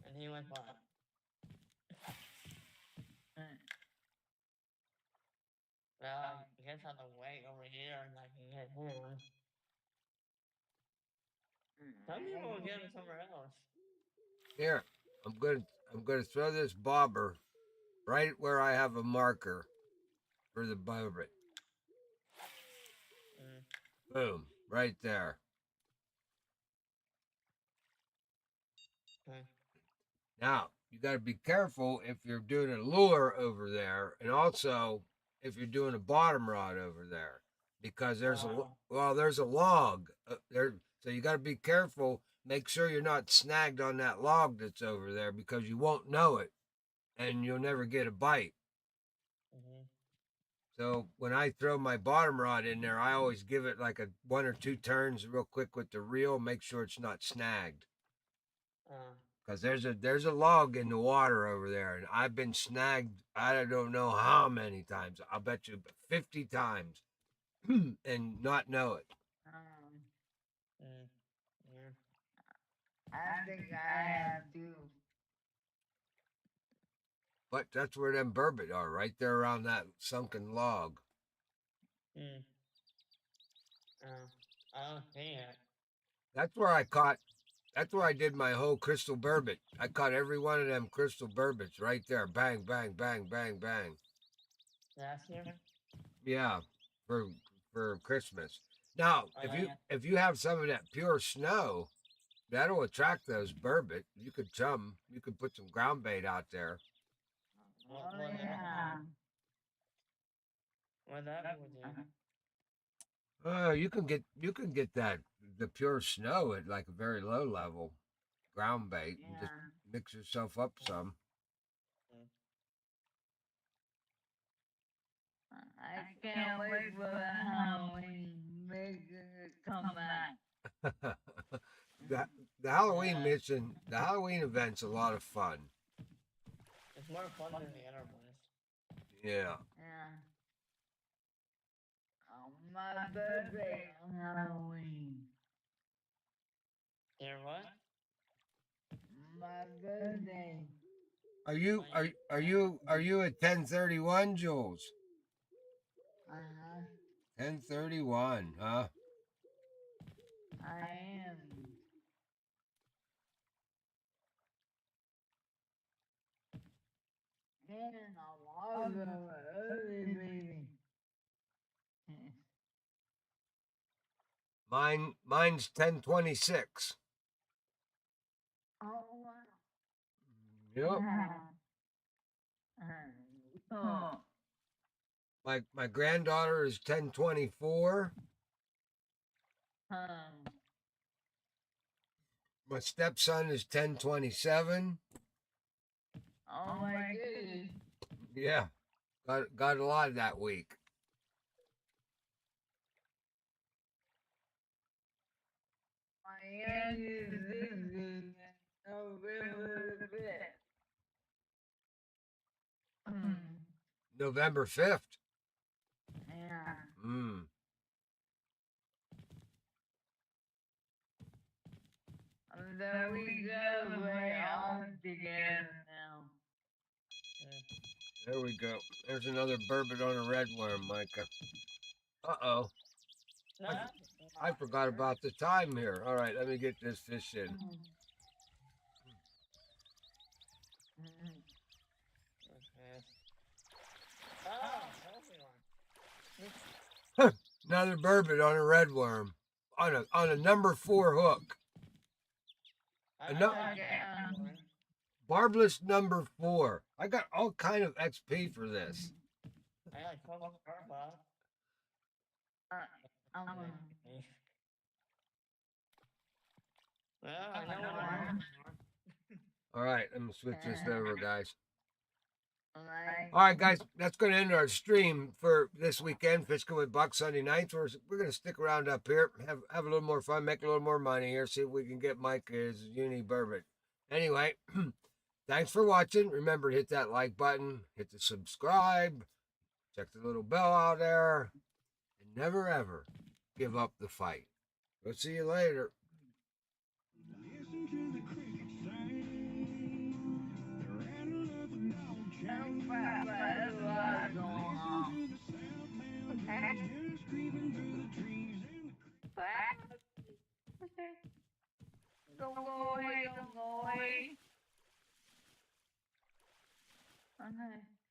And he was what? Well, I guess on the way over here and I can get him. Some people will get him somewhere else. Here, I'm gonna throw this bobber right where I have a marker for the burbot. Boom, right there. Okay. Now, you got to be careful if you're doing a lure over there, and also if you're doing a bottom rod over there, because there's there's a log there, so you got to be careful. Make sure you're not snagged on that log that's over there, because you won't know it, and you'll never get a bite. So when I throw my bottom rod in there, I always give it like a 1 or 2 turns real quick with the reel, make sure it's not snagged. Because there's a log in the water over there, and I've been snagged, I don't know how many times. I'll bet you 50 times and not know it. I think I have to. But that's where them burbot are, right there around that sunken log. I don't see it. That's where I did my whole crystal burbot. I caught every one of them crystal burbots right there. Bang, bang, bang, bang, bang. Last year? Yeah, for Christmas. Now, if you have some of that pure snow, that'll attract those burbot. You could put some ground bait out there. Oh, yeah. What that would do? You can get that the pure snow at like a very low level ground bait and just mix yourself up some. I can't wait for the Halloween making it come back. The Halloween event's a lot of fun. It's more fun than the other ones. Yeah. Yeah. On my birthday on Halloween. Your what? My birthday. Are you at 1031, Jules? 1031, huh? I am. And I love the early baby. Mine's 1026. Oh wow. Yep. Oh. My granddaughter is 1024. My stepson is 1027. Oh my goodness. Yeah. Got a lot that week. My youngest is November 5th. November 5th. Yeah. So we celebrate all together now. There we go. There's another burbot on a redworm, Micah. Uh-oh. No, I forgot about the time here. All right, let me get this fish in. Okay. Oh, healthy one. Another burbot on a redworm. On a number 4 hook. I No- like that one. Barbless number 4. I got all kind of XP for this. I like Burbot. Well, I know one. All right, let me switch this over, guys. Like, All right, guys, that's going to end our stream for this weekend. Fishkin with Buck Sunday nights. We're going to stick around up here, have a little more fun, make a little more money here, see if we can get Mike his uni burbot. Anyway, thanks for watching. Remember to hit that like button, hit the subscribe, check the little bell out there, and never ever give up the fight. We'll see you later. Don't go away, don't go away. Okay.